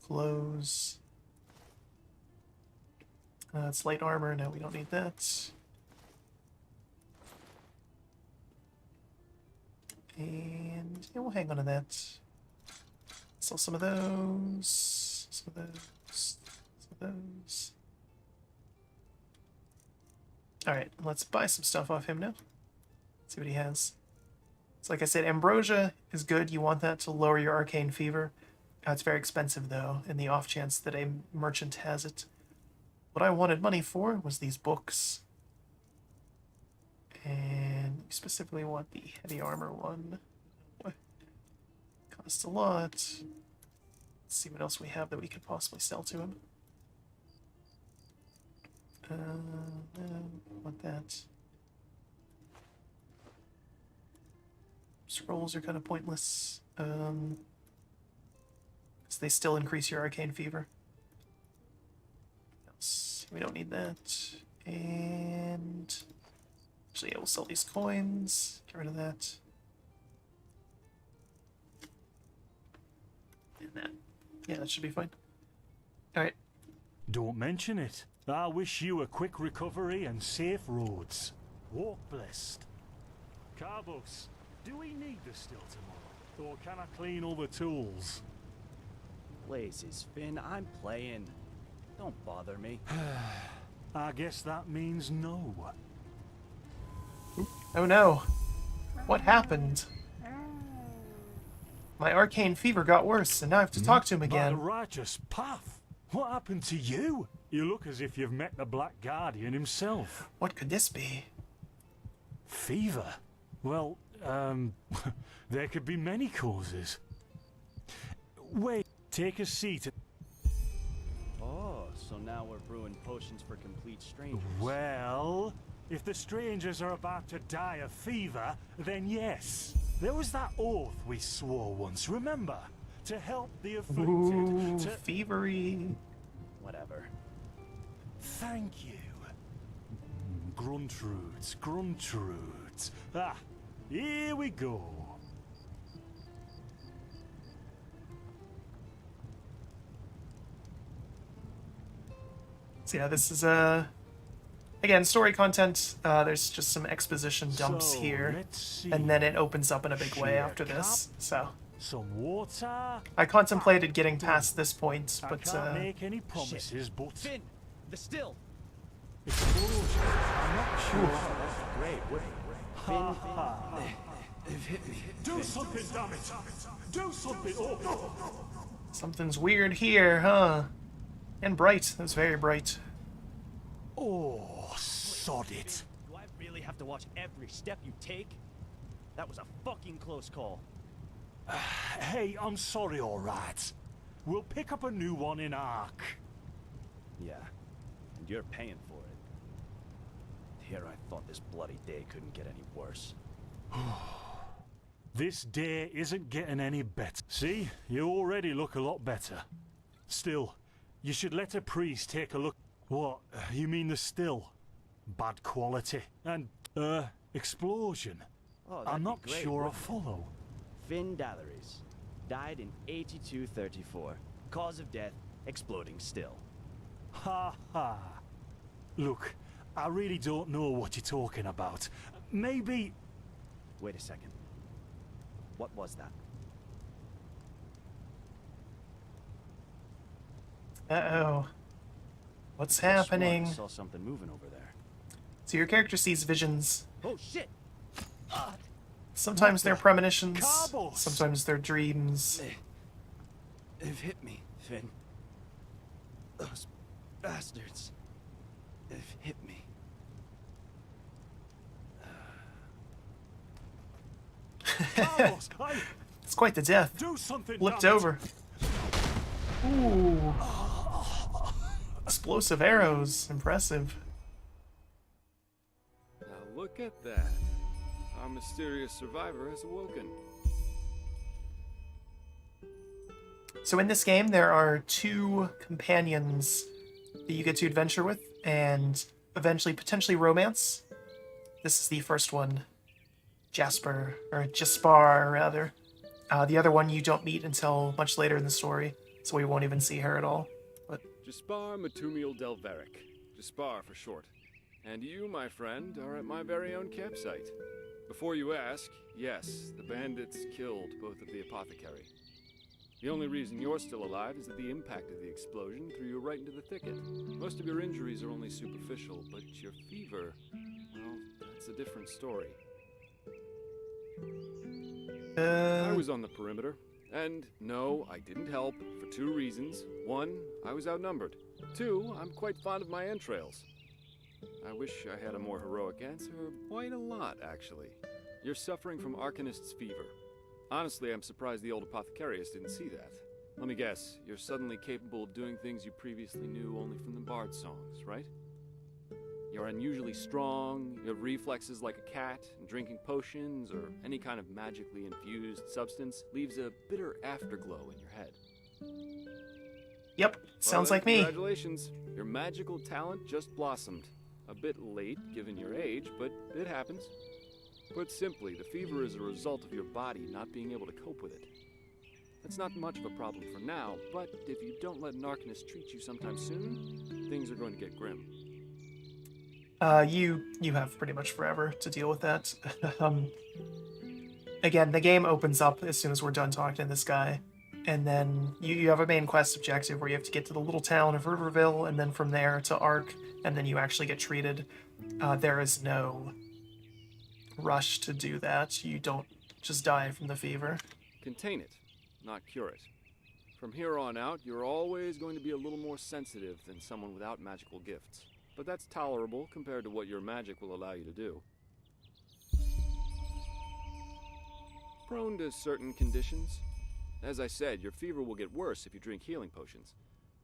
Speaker 1: Clothes. It's light armor. No, we don't need that. And yeah, we'll hang on to that. Sell some of those. Some of those. Some of those. Alright, let's buy some stuff off him now. See what he has. So like I said, ambrosia is good. You want that to lower your arcane fever. It's very expensive though, in the off chance that a merchant has it. What I wanted money for was these books. And we specifically want the heavy armor one. Costs a lot. Let's see what else we have that we could possibly sell to him. No, want that. Scrolls are kind of pointless. 'Cause they still increase your Arcane Fever. Else, we don't need that. And actually, yeah, we'll sell these coins. Get rid of that. And that. Yeah, that should be fine. Alright.
Speaker 2: Don't mention it. I wish you a quick recovery and safe roads. Walk blessed. Carbos, do we need the still tomorrow? Or can I clean all the tools?
Speaker 3: Blazes, Finn, I'm playing. Don't bother me.
Speaker 2: I guess that means no.
Speaker 1: Oh no. What happened? My Arcane Fever got worse, and now I have to talk to him
Speaker 2: By the
Speaker 1: again.
Speaker 2: righteous path. What happened to you? You look as if you've met the Black Guardian himself.
Speaker 1: What could this be?
Speaker 2: Fever? Well, there could be many causes. Wait, take a seat.
Speaker 3: Oh, so now we're brewing potions for complete strangers.
Speaker 2: Well, if the strangers are about to die of fever, then yes. There was that oath we swore once, remember? To help the afflicted.
Speaker 1: Ooh,
Speaker 2: to...
Speaker 1: fevery.
Speaker 3: Whatever.
Speaker 2: Thank you. Gruntrudes, Gruntrudes. Ah, here we go.
Speaker 1: So yeah, this is again, story content. There's just some exposition dumps
Speaker 2: So,
Speaker 1: here,
Speaker 2: let's see.
Speaker 1: and then it opens up in a big way
Speaker 2: Share
Speaker 1: after this. So
Speaker 2: Some water.
Speaker 1: I contemplated getting past this point,
Speaker 2: I
Speaker 1: but
Speaker 2: can't make any promises, but
Speaker 3: Finn, the still.
Speaker 2: explosion. I'm not sure.
Speaker 3: Great. Wait.
Speaker 2: Ha ha.
Speaker 3: They've hit me.
Speaker 2: Do something, damn it! Do something! Oh.
Speaker 1: something's weird here, huh? And bright. It was very bright.
Speaker 2: Oh, sod it.
Speaker 3: Do I really have to watch every step you take? That was a fucking close call.
Speaker 2: Hey, I'm sorry, alright. We'll pick up a new one in Ark.
Speaker 3: Yeah, and you're paying for it. Here I thought this bloody day couldn't get any worse.
Speaker 2: This day isn't getting any better. See, you already look a lot better. Still, you should let a priest take a look. What, you mean the still? Bad quality. And, explosion.
Speaker 3: Oh, that'd
Speaker 2: I'm
Speaker 3: be
Speaker 2: not
Speaker 3: great,
Speaker 2: sure I
Speaker 3: wouldn't it?
Speaker 2: follow.
Speaker 3: Finn Dalleries. Died in 8234. Cause of death, exploding still.
Speaker 2: Ha ha. Look, I really don't know what you're talking about. Maybe...
Speaker 3: Wait a second. What was that?
Speaker 1: Uh-oh. What's
Speaker 3: I swore I
Speaker 1: happening?
Speaker 3: saw something moving over there.
Speaker 1: So your character sees visions.
Speaker 3: Oh shit!
Speaker 1: Sometimes they're premonitions,
Speaker 2: Carbos!
Speaker 1: sometimes they're dreams.
Speaker 3: They've hit me, Finn. Those bastards. They've hit me.
Speaker 2: Carlos,
Speaker 1: It's quite the death.
Speaker 2: do something,
Speaker 1: Flipped
Speaker 2: damn it.
Speaker 1: over. Ooh. Explosive arrows. Impressive.
Speaker 5: Now look at that. Our mysterious survivor has awoken.
Speaker 1: So in this game, there are 2 companions that you get to adventure with, and eventually, potentially romance. This is the first one. Jaspar, or Jaspar, rather. The other one you don't meet until much later in the story, so we won't even see her at all. But
Speaker 5: Jaspar Matumiel Delveric. Jaspar for short. And you, my friend, are at my very own campsite. Before you ask, yes, the bandits killed both of the apothecary. The only reason you're still alive is that the impact of the explosion threw you right into the thicket. Most of your injuries are only superficial, but your fever, well, that's a different story. I was on the perimeter, and no, I didn't help, for 2 reasons. 1, I was outnumbered. 2, I'm quite fond of my entrails. I wish I had a more heroic answer, quite a lot, actually. You're suffering from Arcanist's fever. Honestly, I'm surprised the old apothecarius didn't see that. Let me guess, you're suddenly capable of doing things you previously knew only from the bard songs, right? You're unusually strong, you have reflexes like a cat, and drinking potions or any kind of magically infused substance leaves a bitter afterglow in your head.
Speaker 1: Yep, sounds like me.
Speaker 5: Congratulations, your magical talent just blossomed. A bit late, given your age, but it happens. Put simply, the fever is a result of your body not being able to cope with it. That's not much of a problem for now, but if you don't let an Arcanist treat you sometime soon, things are going to get grim.
Speaker 1: You have pretty much forever to deal with that. Again, the game opens up as soon as we're done talking to this guy, and then you have a main quest objective where you have to get to the little town of Riverville, and then from there to Ark, and then you actually get treated. There is no rush to do that. You don't just die from the fever.
Speaker 5: Contain it, not cure it. From here on out, you're always going to be a little more sensitive than someone without magical gifts. But that's tolerable compared to what your magic will allow you to do. Prone to certain conditions. As I said, your fever will get worse if you drink healing potions.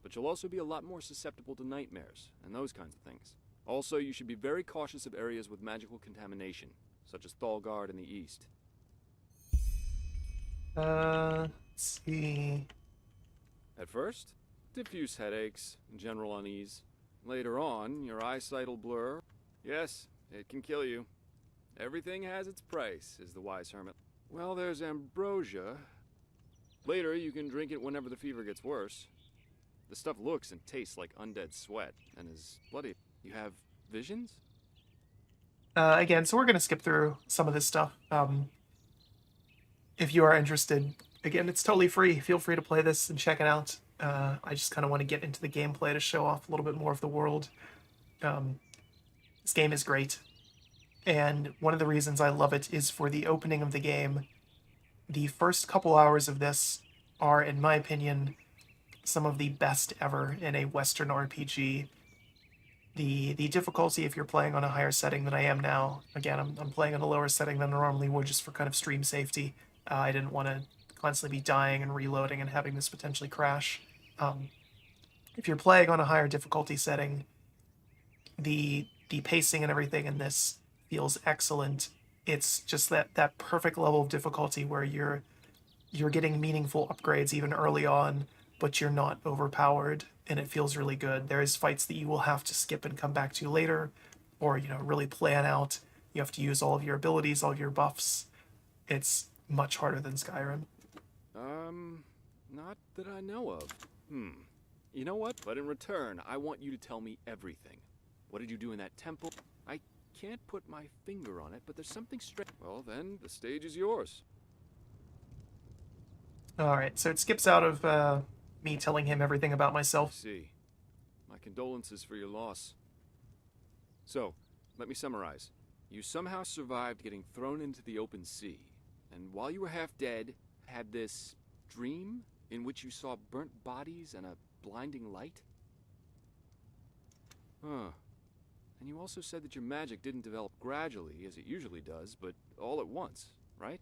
Speaker 5: But you'll also be a lot more susceptible to nightmares and those kinds of things. Also, you should be very cautious of areas with magical contamination, such as Thalgard in the east.
Speaker 1: Let's see.
Speaker 5: At first, diffuse headaches, general unease. Later on, your eyesight will blur. Yes, it can kill you. Everything has its price, is the wise hermit. Well, there's ambrosia. Later, you can drink it whenever the fever gets worse. The stuff looks and tastes like undead sweat, and is bloody. You have visions?
Speaker 1: Again, so we're going to skip through some of this stuff. If you are interested, again, it's totally free. Feel free to play this and check it out. I just kind of want to get into the gameplay to show off a little bit more of the world. This game is great. And one of the reasons I love it is for the opening of the game. The first couple hours of this are, in my opinion, some of the best ever in a Western RPG. The difficulty, if you're playing on a higher setting than I am now, again, I'm playing on a lower setting than I normally would just for kind of stream safety. I didn't want to constantly be dying and reloading and having this potentially crash. If you're playing on a higher difficulty setting, the pacing and everything in this feels excellent. It's just that perfect level of difficulty where you're getting meaningful upgrades even early on, but you're not overpowered, and it feels really good. There is fights that you will have to skip and come back to later, or really plan out. You have to use all of your abilities, all of your buffs. It's much harder than Skyrim.
Speaker 5: Not that I know of. You know what? But in return, I want you to tell me everything. What did you do in that temple? I can't put my finger on it, but there's something strange. Well, then, the stage is yours.
Speaker 1: Alright, so it skips out of me telling him everything about myself.
Speaker 5: See. My condolences for your loss. So, let me summarize. You somehow survived getting thrown into the open sea, and while you were half dead, had this dream in which you saw burnt bodies and a blinding light? Huh. And you also said that your magic didn't develop gradually, as it usually does, but all at once, right?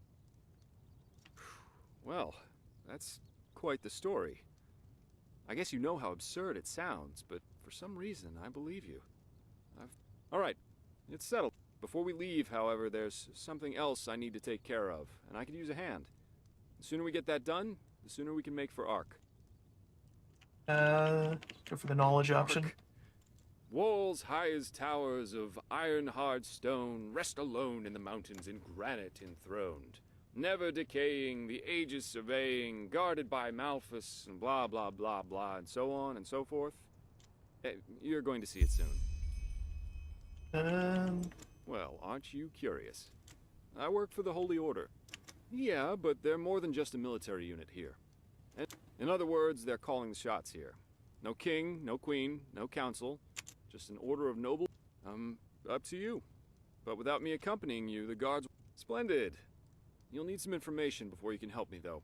Speaker 5: Well, that's quite the story. I guess you know how absurd it sounds, but for some reason, I believe you. Alright, it's settled. Before we leave, however, there's something else I need to take care of, and I could use a hand. The sooner we get that done, the sooner we can make for Ark.
Speaker 1: Go for the knowledge option.
Speaker 5: Ark. Walls high as towers of iron-hard stone rest alone in the mountains in granite enthroned. Never decaying, the ages surveying, guarded by Malphus, and blah, blah, blah, blah, and so on and so forth. You're going to see it soon. Well, aren't you curious? I work for the Holy Order. Yeah, but they're more than just a military unit here. In other words, they're calling the shots here. No king, no queen, no council, just an order of noble. Up to you. But without me accompanying you, the guards... Splendid. You'll need some information before you can help me, though.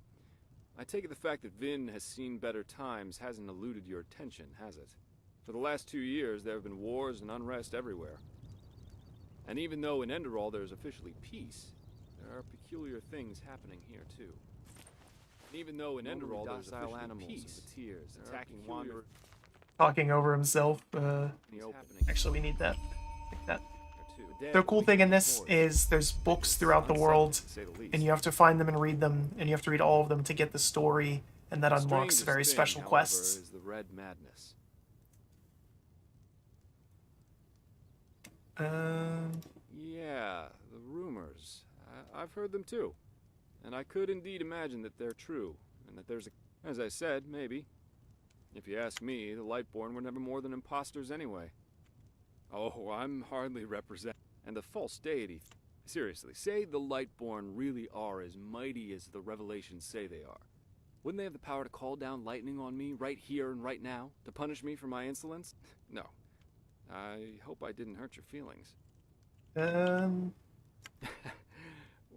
Speaker 5: I take it the fact that Vin has seen better times hasn't eluded your attention, has it? For the last 2 years, there have been wars and unrest everywhere. And even though in Enderal there's officially peace, there are peculiar things happening here, too. And even though in Enderal there's officially animals peace, and tears, attacking wanderers...
Speaker 1: Talking over himself.
Speaker 5: Actually,
Speaker 1: We need that. Like that.
Speaker 5: There
Speaker 1: The cool thing in this is there's books throughout the world, and you have to find them and read them, and you have to read all of them to get the story, and that unlocks very special quests.
Speaker 5: Is the Red Madness. Yeah, the rumors. I've heard them too. And I could indeed imagine that they're true, and that there's a... As I said, maybe. If you ask me, the Lightborn were never more than imposters anyway. Oh, I'm hardly represent... And the false deity... Seriously, say the Lightborn really are as mighty as the revelations say they are. Wouldn't they have the power to call down lightning on me right here and right now, to punish me for my insolence? No. I hope I didn't hurt your feelings.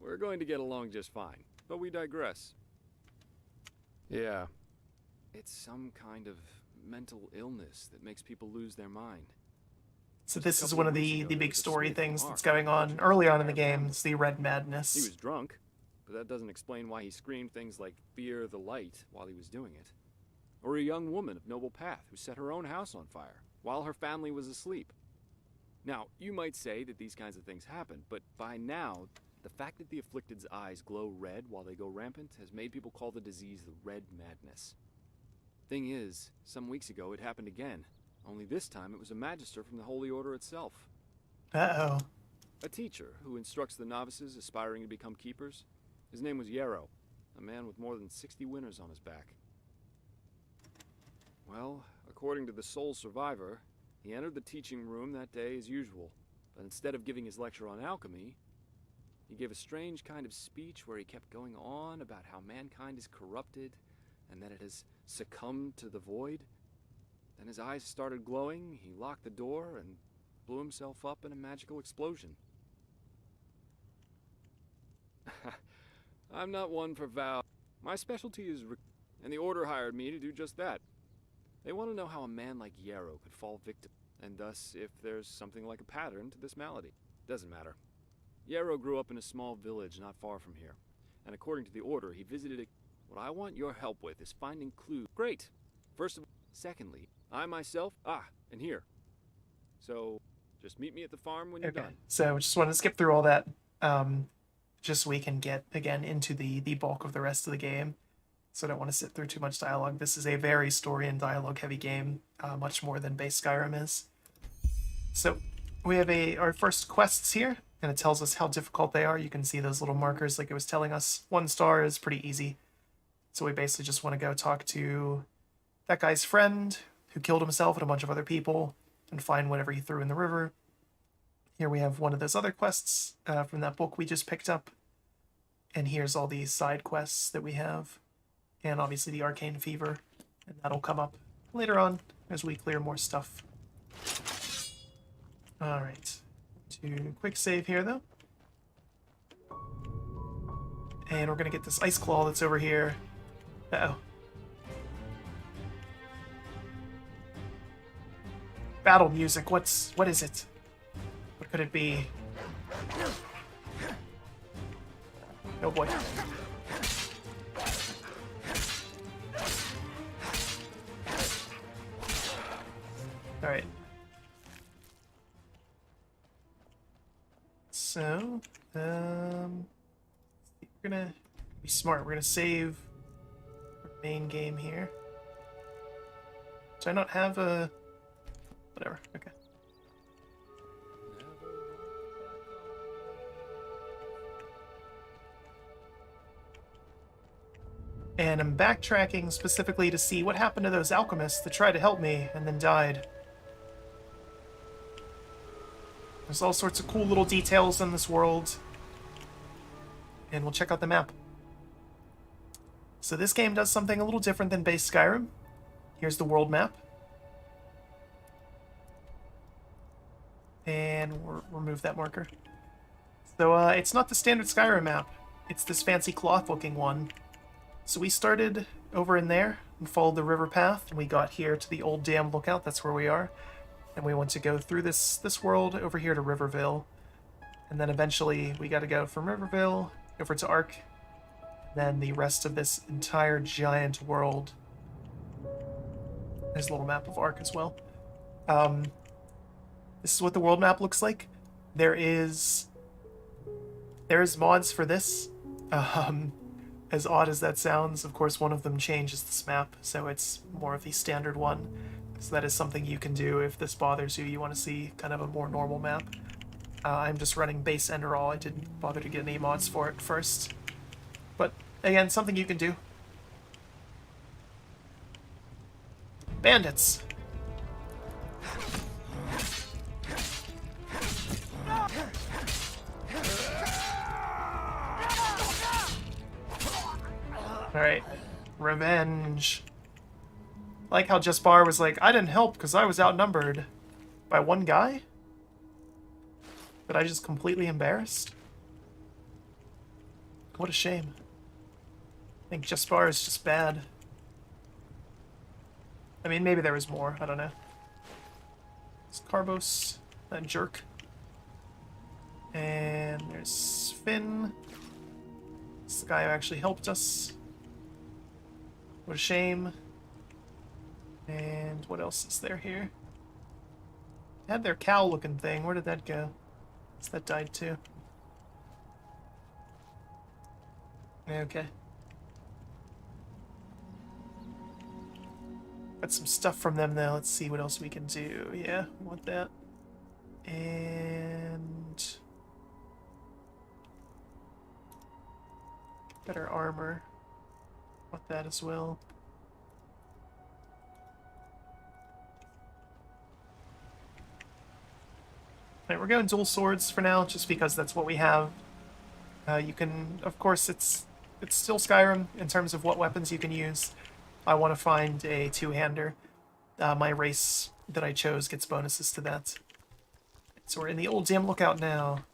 Speaker 5: We're going to get along just fine, but we digress. Yeah. It's some kind of mental illness that makes people lose their mind.
Speaker 1: So this is one of the big story things that's going on early on in the game. It's the Red Madness.
Speaker 5: He was drunk, but that doesn't explain why he screamed things like "fear the light" while he was doing it. Or a young woman of noble path who set her own house on fire while her family was asleep. Now, you might say that these kinds of things happen, but by now, the fact that the afflicted's eyes glow red while they go rampant has made people call the disease the Red Madness. Thing is, some weeks ago it happened again, only this time it was a magister from the Holy Order itself.
Speaker 1: Uh-oh.
Speaker 5: A teacher who instructs the novices aspiring to become keepers. His name was Yarrow, a man with more than 60 winners on his back. Well, according to the sole survivor, he entered the teaching room that day as usual, but instead of giving his lecture on alchemy, he gave a strange kind of speech where he kept going on about how mankind is corrupted and that it has succumbed to the void. Then his eyes started glowing, he locked the door, and blew himself up in a magical explosion. I'm not one for vow. My specialty is and the Order hired me to do just that. They want to know how a man like Yarrow could fall victim, and thus if there's something like a pattern to this malady. Doesn't matter. Yarrow grew up in a small village not far from here, and according to the Order, he visited a... What I want your help with is finding clues. Great! First of all, secondly, I myself... and here. So, just meet me at the farm when you're done.
Speaker 1: So, just want to skip through all that, just so we can get, again, into the bulk of the rest of the game. So I don't want to sit through too much dialogue. This is a very story and dialogue heavy game, much more than base Skyrim is. So, we have our first quests here, and it tells us how difficult they are. You can see those little markers like it was telling us. 1 star is pretty easy. So we basically just want to go talk to that guy's friend who killed himself and a bunch of other people and find whatever he threw in the river. Here we have one of those other quests from that book we just picked up. And here's all these side quests that we have. And obviously the Arcane Fever. And that'll come up later on as we clear more stuff. Alright. To quick save here, though. And we're going to get this Ice Claw that's over here. Uh-oh. Battle music, what is it? What could it be? Oh boy. Alright. So, we're gonna be smart. We're gonna save our main game here. Do I not have a... Whatever, okay. And I'm backtracking specifically to see what happened to those alchemists that tried to help me and then died. There's all sorts of cool little details in this world. And we'll check out the map. So this game does something a little different than base Skyrim. Here's the world map. And we'll remove that marker. So it's not the standard Skyrim map. It's this fancy cloth-looking one. So we started over in there and followed the river path, and we got here to the Old Dam Lookout. That's where we are. And we want to go through this world over here to Riverville. And then eventually we got to go from Riverville over to Ark. Then the rest of this entire giant world. There's a little map of Ark as well. This is what the world map looks like. There's mods for this. As odd as that sounds, of course, one of them changes this map, so it's more of the standard one. So that is something you can do if this bothers you. You want to see kind of a more normal map. I'm just running base Enderal. I didn't bother to get any mods for it first. But, again, something you can do. Bandits! Alright. Revenge. I like how Jespar was like, I didn't help because I was outnumbered by one guy? But I just completely embarrassed? What a shame. I think Jespar is just bad. I mean, maybe there was more. I don't know. It's Carbos, that jerk. And there's Finn. It's the guy who actually helped us. What a shame. And what else is there here? They had their cow-looking thing. Where did that go? So that died too. Okay. Got some stuff from them though. Let's see what else we can do. Yeah, want that. And better armor. Want that as well. Alright, we're going dual swords for now, just because that's what we have. You can, of course, it's still Skyrim in terms of what weapons you can use. I want to find a two-hander. My race that I chose gets bonuses to that. So we're in the Old Damn Lookout now.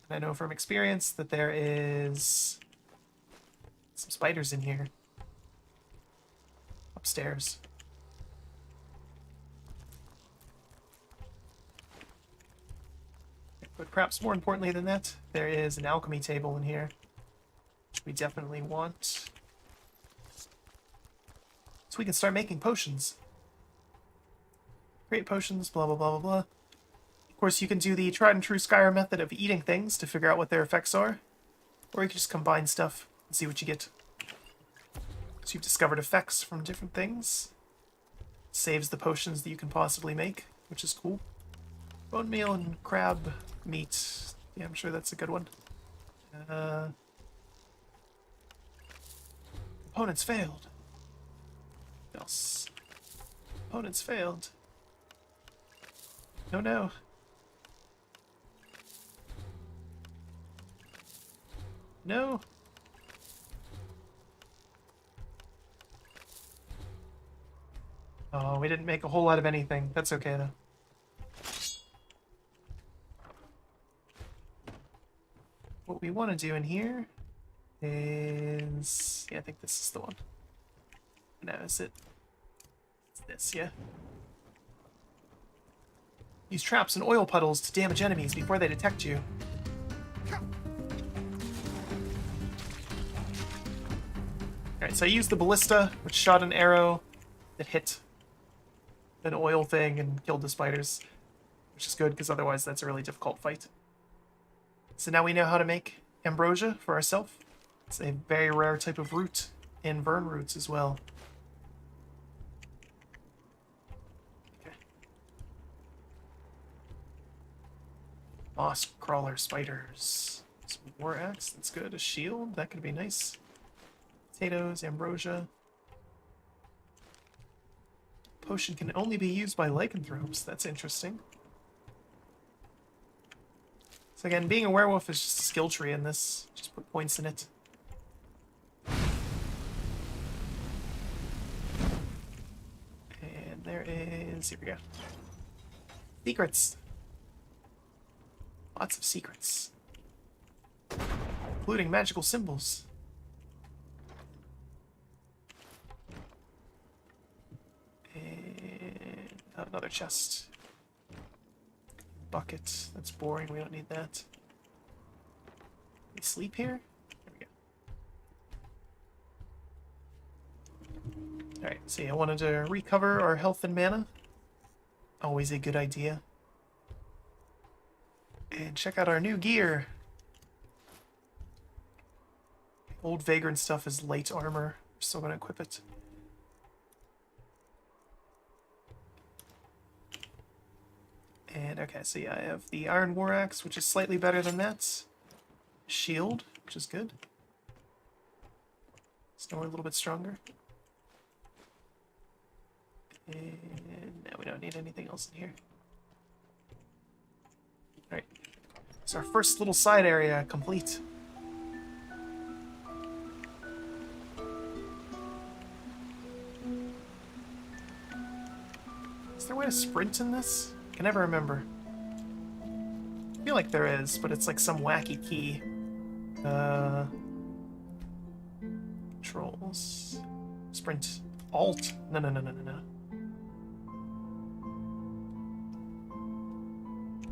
Speaker 1: And I know from experience that there is some spiders in here. Upstairs. But perhaps more importantly than that, there is an alchemy table in here, which we definitely want. So we can start making potions. Create potions, blah, blah, blah, blah, blah. Of course, you can do the tried and true Skyrim method of eating things to figure out what their effects are. Or you can just combine stuff and see what you get. So you've discovered effects from different things. Saves the potions that you can possibly make, which is cool. Bone meal and crab meat. Yeah, I'm sure that's a good one. Opponents failed. What else? Opponents failed. No, no. No. Oh, we didn't make a whole lot of anything. That's okay, though. What we want to do in here is... Yeah, I think this is the one. No, is it? It's this, yeah. Use traps and oil puddles to damage enemies before they detect you. Alright, so I used the ballista, which shot an arrow that hit an oil thing and killed the spiders. Which is good, because otherwise that's a really difficult fight. So now we know how to make ambrosia for ourselves. It's a very rare type of root in Vern roots as well. Okay. Moss crawler spiders. Some war axe, that's good. A shield, that could be nice. Potatoes, ambrosia. Potion can only be used by lycanthropes. That's interesting. So again, being a werewolf is just a skill tree in this. Just put points in it. And there is... Here we go. Secrets. Lots of secrets. Including magical symbols. And another chest. Bucket. That's boring. We don't need that. We sleep here? There we go. Alright, so yeah, I wanted to recover our health and mana. Always a good idea. And check out our new gear. Old Vagrant stuff is light armor. We're still gonna equip it. And okay, so yeah, I have the Iron War Axe, which is slightly better than that. Shield, which is good. Still a little bit stronger. And now we don't need anything else in here. Alright. So our first little side area complete. Is there a way to sprint in this? I can never remember. I feel like there is, but it's like some wacky key. Controls. Sprint. Alt. No.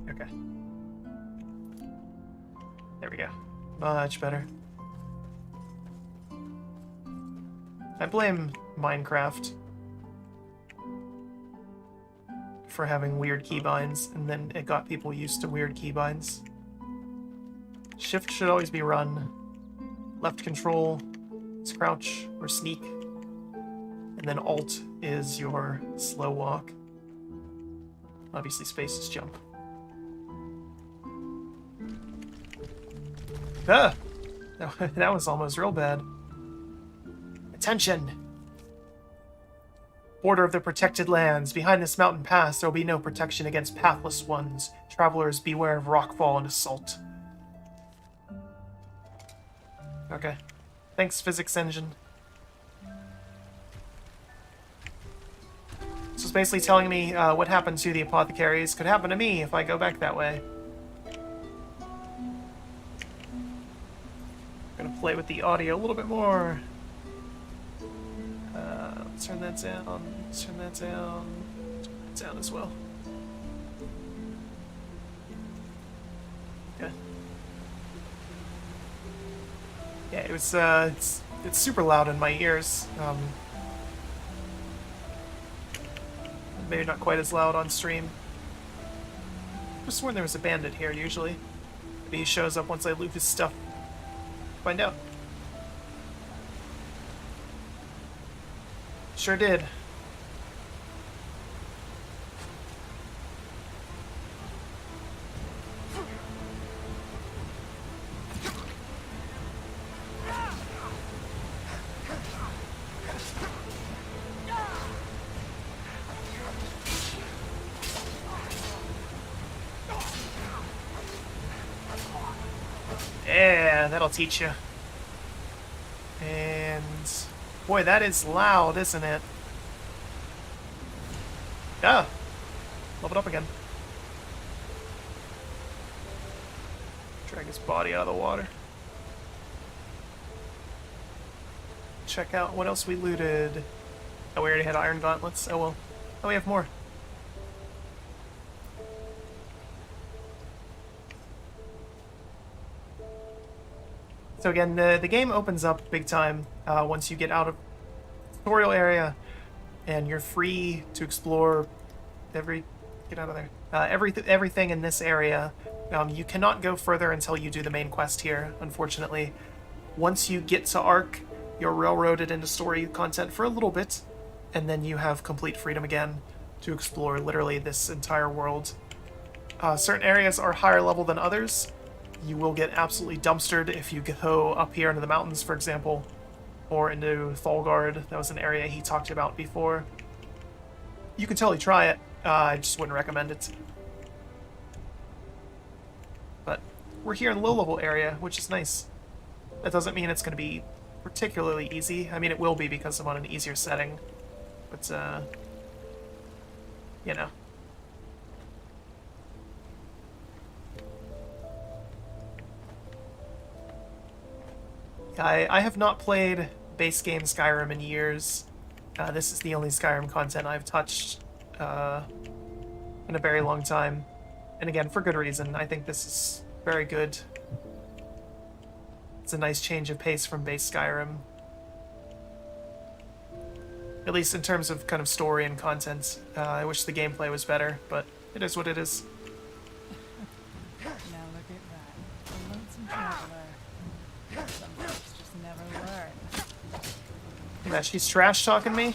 Speaker 1: Okay. There we go. Much better. I blame Minecraft for having weird keybinds, and then it got people used to weird keybinds. Shift should always be run. Left control is crouch or sneak. And then Alt is your slow walk. Obviously space is jump. Ah! That was almost real bad. Attention! Border of the protected lands. Behind this mountain pass, there will be no protection against pathless ones. Travelers, beware of rockfall and assault. Okay. Thanks, physics engine. This is basically telling me what happened to the apothecaries could happen to me if I go back that way. I'm gonna play with the audio a little bit more. Let's turn that down. Let's turn that down. Turn that down as well. Okay. Yeah, it was. It's super loud in my ears. Maybe not quite as loud on stream. I was sworn there was a bandit here usually. Maybe he shows up once I loot his stuff. Find out. Sure did. Yeah, that'll teach you. And boy, that is loud, isn't it? Ah! Leveled up again. Drag his body out of the water. Check out what else we looted. Oh, we already had iron gauntlets. Oh well. Oh, we have more. So again, the game opens up big time once you get out of the tutorial area, and you're free to explore get out of there. Everything in this area. You cannot go further until you do the main quest here, unfortunately. Once you get to Ark, you're railroaded into story content for a little bit, and then you have complete freedom again to explore literally this entire world. Certain areas are higher level than others. You will get absolutely dumpstered if you go up here into the mountains, for example, or into Thalgard. That was an area he talked about before. You can totally try it. I just wouldn't recommend it. But we're here in low-level area, which is nice. That doesn't mean it's going to be particularly easy. I mean, it will be because I'm on an easier setting. But, you know. I have not played base game Skyrim in years. This is the only Skyrim content I've touched in a very long time. And again, for good reason. I think this is very good. It's a nice change of pace from base Skyrim. At least in terms of kind of story and content. I wish the gameplay was better, but it is what it is.
Speaker 6: Now look at that. A lonesome traveler. Some folks just never learn.
Speaker 1: Yeah, she's trash talking me.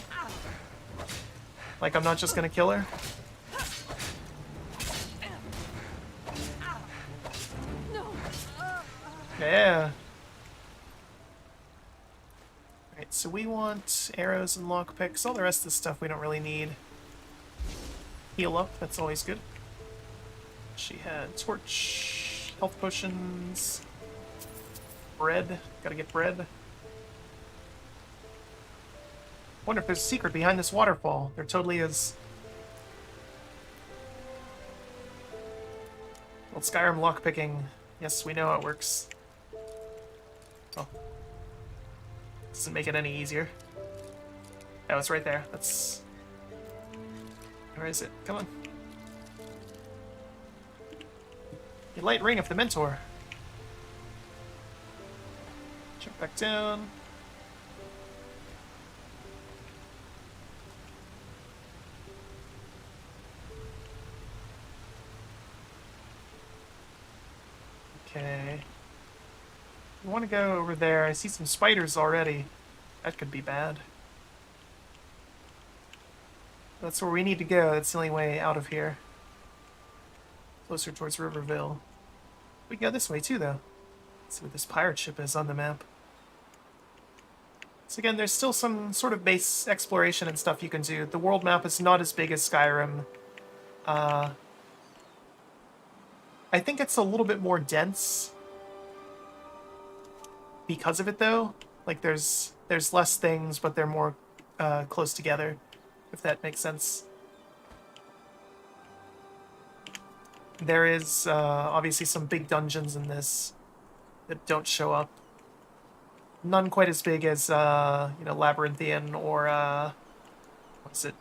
Speaker 1: Like I'm not just gonna kill her. Yeah. Alright, so we want arrows and lockpicks. All the rest of the stuff we don't really need. Heal up, that's always good. She had torch, health potions, bread. Gotta get bread. Wonder if there's a secret behind this waterfall. There totally is. Well, Skyrim lockpicking. Yes, we know how it works. Oh. Doesn't make it any easier. Oh, it's right there. That's... Where is it? Come on. The light ring of the Mentor. Jump back down. Okay. I want to go over there. I see some spiders already. That could be bad. That's where we need to go. That's the only way out of here. Closer towards Riverville. We can go this way too, though. Let's see what this pirate ship is on the map. So again, there's still some sort of base exploration and stuff you can do. The world map is not as big as Skyrim. I think it's a little bit more dense because of it, though. Like, there's less things, but they're more close together, if that makes sense. There is obviously some big dungeons in this that don't show up. None quite as big as, Labyrinthian or, what's it?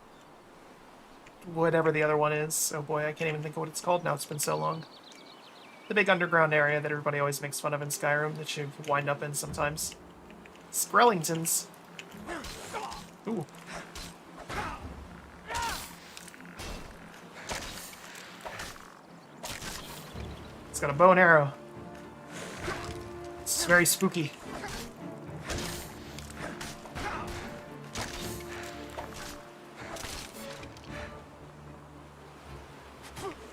Speaker 1: Whatever the other one is. Oh boy, I can't even think of what it's called now. It's been so long. The big underground area that everybody always makes fun of in Skyrim that you wind up in sometimes. Skrellingtons. Ooh. It's got a bow and arrow. It's very spooky.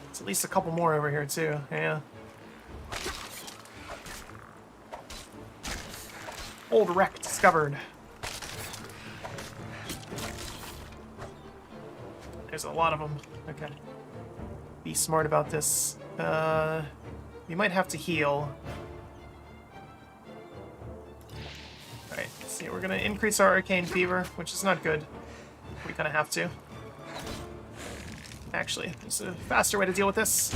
Speaker 1: There's at least a couple more over here too, yeah. Old wreck discovered. There's a lot of them. Okay. Be smart about this. We might have to heal. Alright, see, we're gonna increase our Arcane Fever, which is not good. We kinda have to. Actually, there's a faster way to deal with this.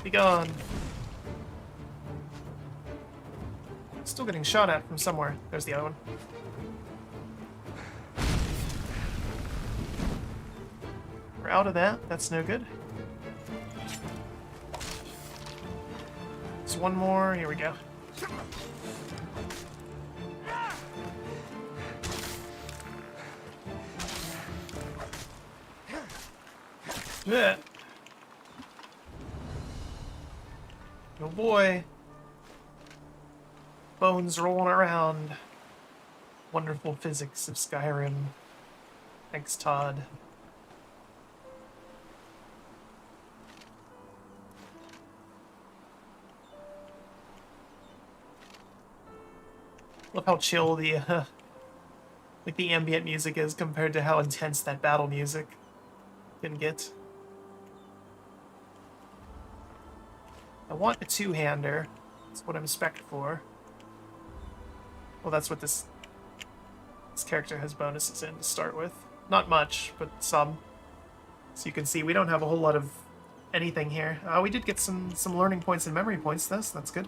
Speaker 1: Be gone. Still getting shot at from somewhere. There's the other one. We're out of that. That's no good. There's one more. Here we go. Yeah. Oh boy. Bones rolling around. Wonderful physics of Skyrim. Thanks, Todd. Love how chill the like the ambient music is compared to how intense that battle music can get. I want a two-hander. That's what I'm spec'd for. Well, that's what this character has bonuses in to start with. Not much, but some. So you can see we don't have a whole lot of anything here. We did get some learning points and memory points, though, so that's good.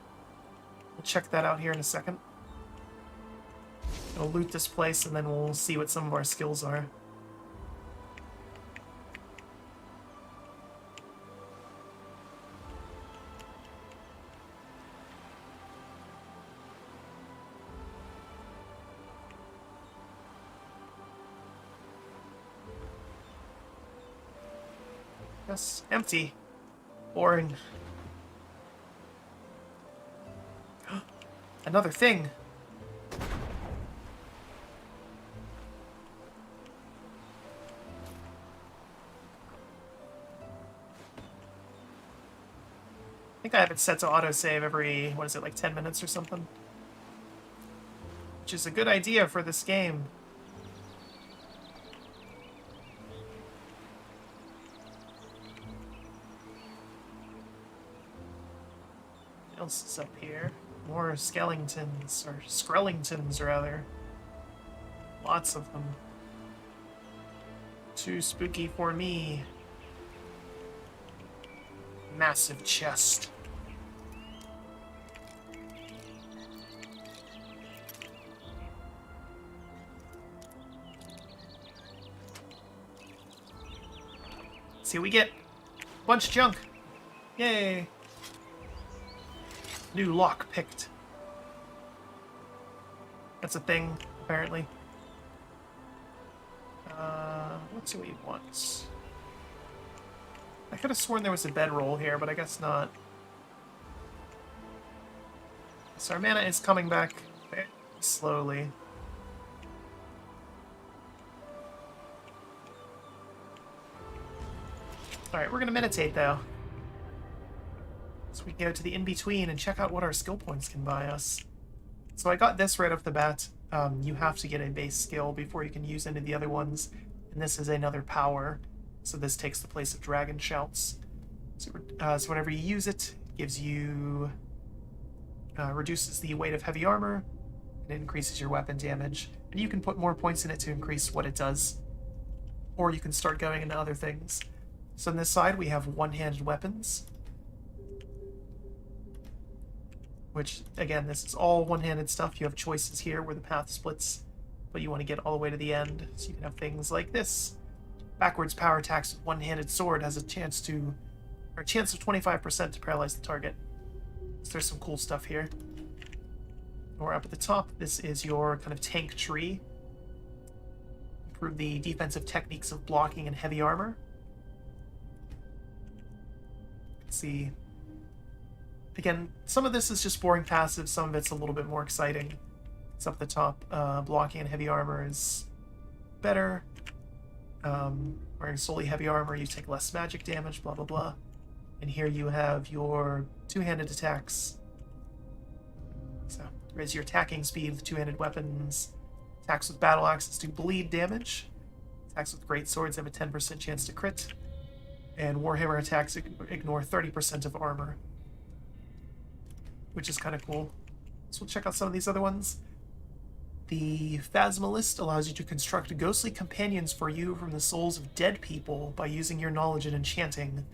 Speaker 1: We'll check that out here in a second. We'll loot this place, and then we'll see what some of our skills are. Yes, empty. Boring. Another thing. I think I have it set to autosave every, what is it, like 10 minutes or something? Which is a good idea for this game. What else is up here? More skeletons, or skrellingtons rather. Lots of them. Too spooky for me. Massive chest. See what we get. Bunch of junk. Yay. New lock picked. That's a thing, apparently. Let's see what he wants. I could have sworn there was a bedroll here, but I guess not. So our mana is coming back very slowly. Alright, we're gonna meditate though. So we can go to the in-between and check out what our skill points can buy us. So I got this right off the bat. You have to get a base skill before you can use any of the other ones. And this is another power. So this takes the place of Dragon Shouts. So whenever you use it, it gives you... reduces the weight of heavy armor, and it increases your weapon damage. And you can put more points in it to increase what it does. Or you can start going into other things. So on this side, we have one-handed weapons. Which, again, this is all one-handed stuff. You have choices here where the path splits, but you want to get all the way to the end. So you can have things like this. Backwards power attacks with one-handed sword has a chance of 25% to paralyze the target. So there's some cool stuff here. Or up at the top, this is your kind of tank tree. Improve the defensive techniques of blocking and heavy armor. Let's see. Again, some of this is just boring passive, some of it's a little bit more exciting. It's up the top. Blocking and heavy armor is better. Wearing solely heavy armor, you take less magic damage, blah blah blah. And here you have your two-handed attacks. So, raise your attacking speed with two-handed weapons. Attacks with battle axes do bleed damage. Attacks with great swords have a 10% chance to crit. And Warhammer attacks ignore 30% of armor. Which is kind of cool. So we'll check out some of these other ones. The Phasmalist allows you to construct ghostly companions for you from the souls of dead people by using your knowledge in enchanting.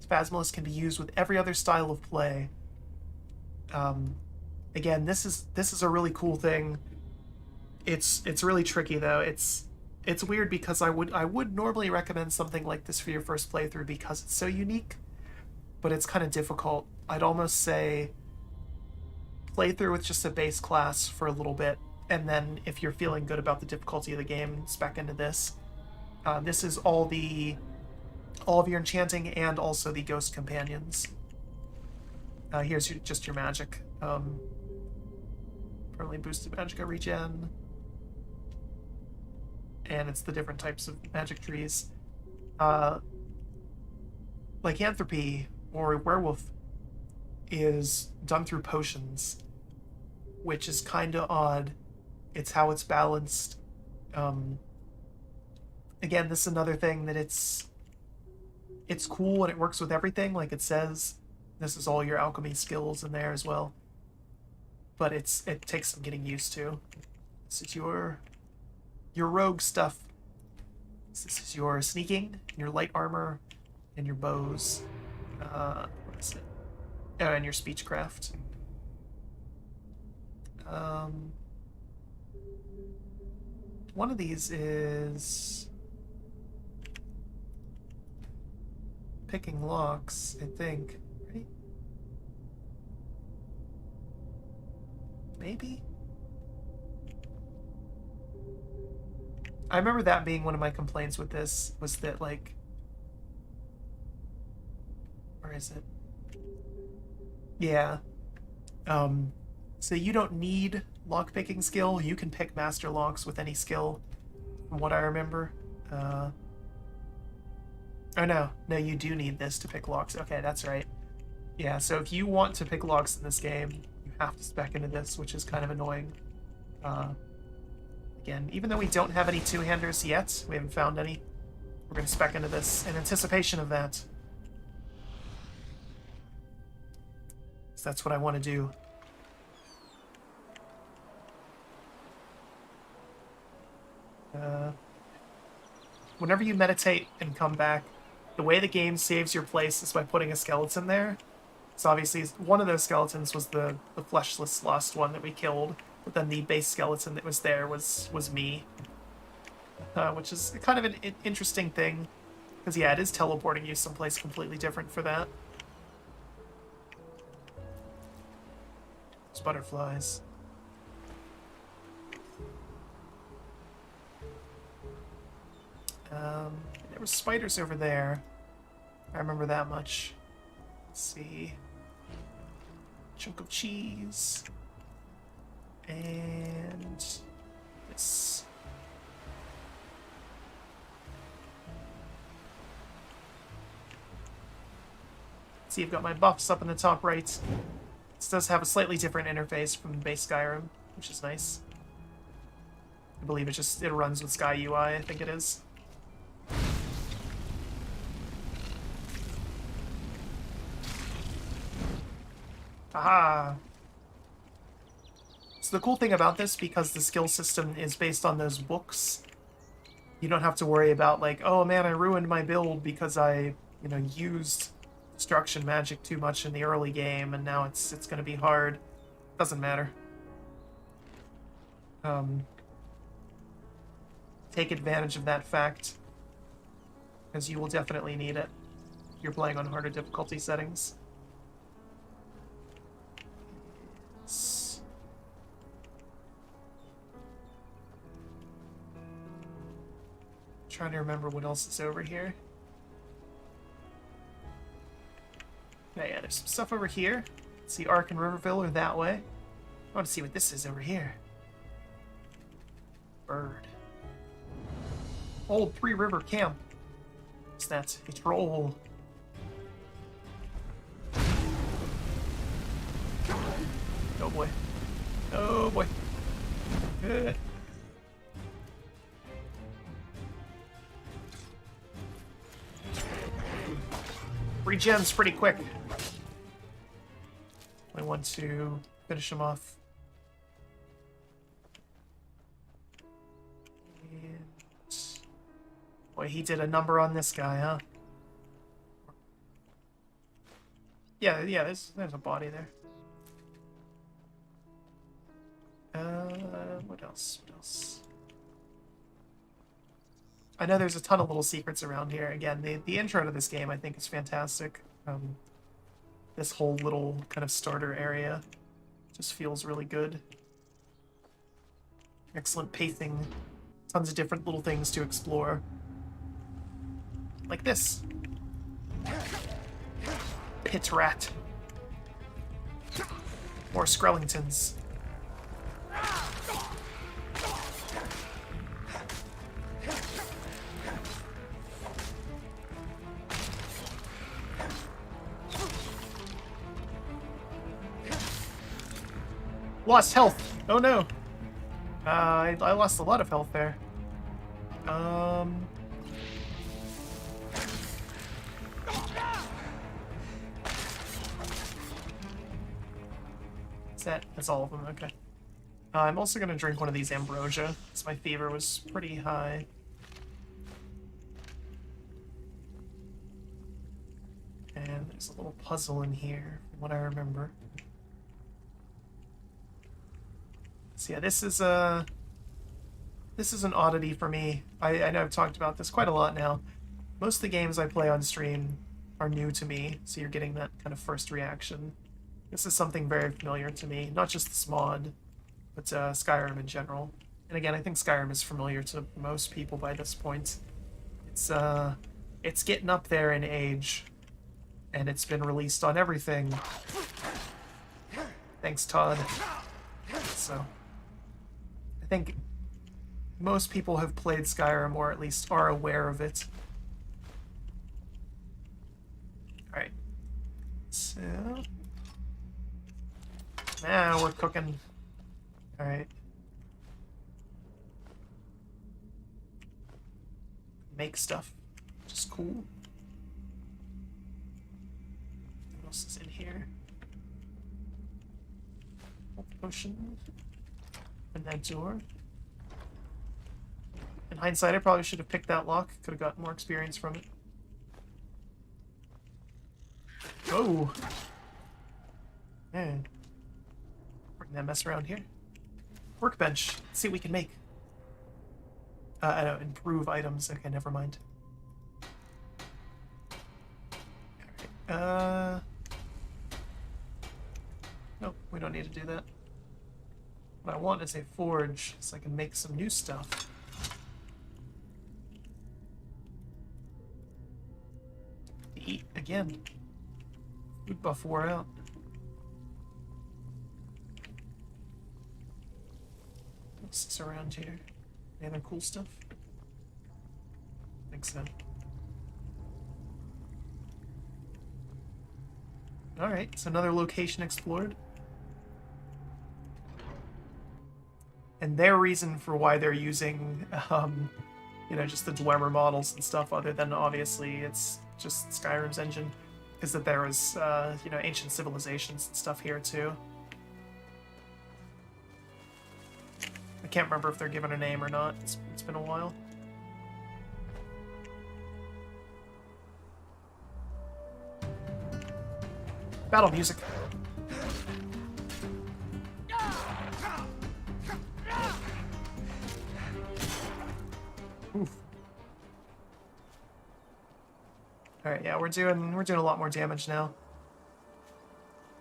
Speaker 1: Phasmalist can be used with every other style of play. Again, this is a really cool thing. It's really tricky though. It's weird because I would normally recommend something like this for your first playthrough because it's so unique, but it's kind of difficult. I'd almost say play through with just a base class for a little bit, and then if you're feeling good about the difficulty of the game, spec into this. This is all of your enchanting and also the ghost companions. Here's just your magic. Permanently boosted magicka regen. And it's the different types of magic trees. Lycanthropy, or werewolf, is done through potions, which is kind of odd. It's how it's balanced. Again, this is another thing that it's cool and it works with everything, like it says. This is all your alchemy skills in there as well. But it takes some getting used to. This is your rogue stuff. This is your sneaking, your light armor, and your bows. What is it? Oh, and your speechcraft. One of these is picking locks, I think. Right? Maybe? I remember that being one of my complaints with this, was that, like, Where is it? Yeah. So you don't need lockpicking skill. You can pick master locks with any skill, from what I remember. Oh no, you do need this to pick locks. Okay, that's right. Yeah, so if you want to pick locks in this game, you have to spec into this, which is kind of annoying. Again, even though we don't have any two-handers yet, we haven't found any, we're going to spec into this in anticipation of that. So that's what I want to do. Whenever you meditate and come back, the way the game saves your place is by putting a skeleton there. So obviously one of those skeletons was the fleshless lost one that we killed, but then the base skeleton that was there was me. Which is kind of an interesting thing, because yeah, it is teleporting you someplace completely different for that. There's butterflies. There were spiders over there. I remember that much. Let's see. Chunk of cheese. And this. See, I've got my buffs up in the top right. This does have a slightly different interface from base Skyrim, which is nice. I believe it runs with Sky UI, I think it is. Aha! So the cool thing about this, because the skill system is based on those books, you don't have to worry about like, oh man, I ruined my build because I, used destruction magic too much in the early game and now it's going to be hard. Doesn't matter. Take advantage of that fact, because you will definitely need it if you're playing on harder difficulty settings. Trying to remember what else is over here. Yeah, there's some stuff over here. See, Ark and Riverville are that way. I want to see what this is over here. Bird. Old Three River Camp. What's that? A troll. Oh boy. Oh boy. Good. Regen's pretty quick. I want to finish him off. And... boy, he did a number on this guy, huh? Yeah, there's a body there. What else? I know there's a ton of little secrets around here. Again, the intro to this game I think is fantastic. This whole little kind of starter area just feels really good. Excellent pacing. Tons of different little things to explore. Like this. Pit rat. More Skrellingtons. Lost health. Oh no. I lost a lot of health there. That's all of them. Okay. I'm also gonna drink one of these ambrosia, because my fever was pretty high. And there's a little puzzle in here, from what I remember. So yeah, this is an oddity for me. I know I've talked about this quite a lot now. Most of the games I play on stream are new to me, so you're getting that kind of first reaction. This is something very familiar to me, not just this mod, but Skyrim in general. And again, I think Skyrim is familiar to most people by this point. It's getting up there in age, and it's been released on everything. Thanks, Todd. So, I think most people have played Skyrim, or at least are aware of it. Alright. So... now we're cooking. Alright. Make stuff, which is cool. What else is in here? Potion. And that door. In hindsight, I probably should have picked that lock. Could have gotten more experience from it. Oh! Man. Bring that mess around here. Workbench. Let's see what we can make. I don't improve items. Okay, never mind. Alright, nope, we don't need to do that. What I want is a forge, so I can make some new stuff. Eat again. Food buff wore out. What's this around here? Any other cool stuff? I think so. Alright, so another location explored. And their reason for why they're using, you know, just the Dwemer models and stuff, other than obviously it's just Skyrim's engine, is that there was, you know, ancient civilizations and stuff here too. I can't remember if they're given a name or not. It's been a while. Battle music. Oof. All right, yeah, we're doing a lot more damage now.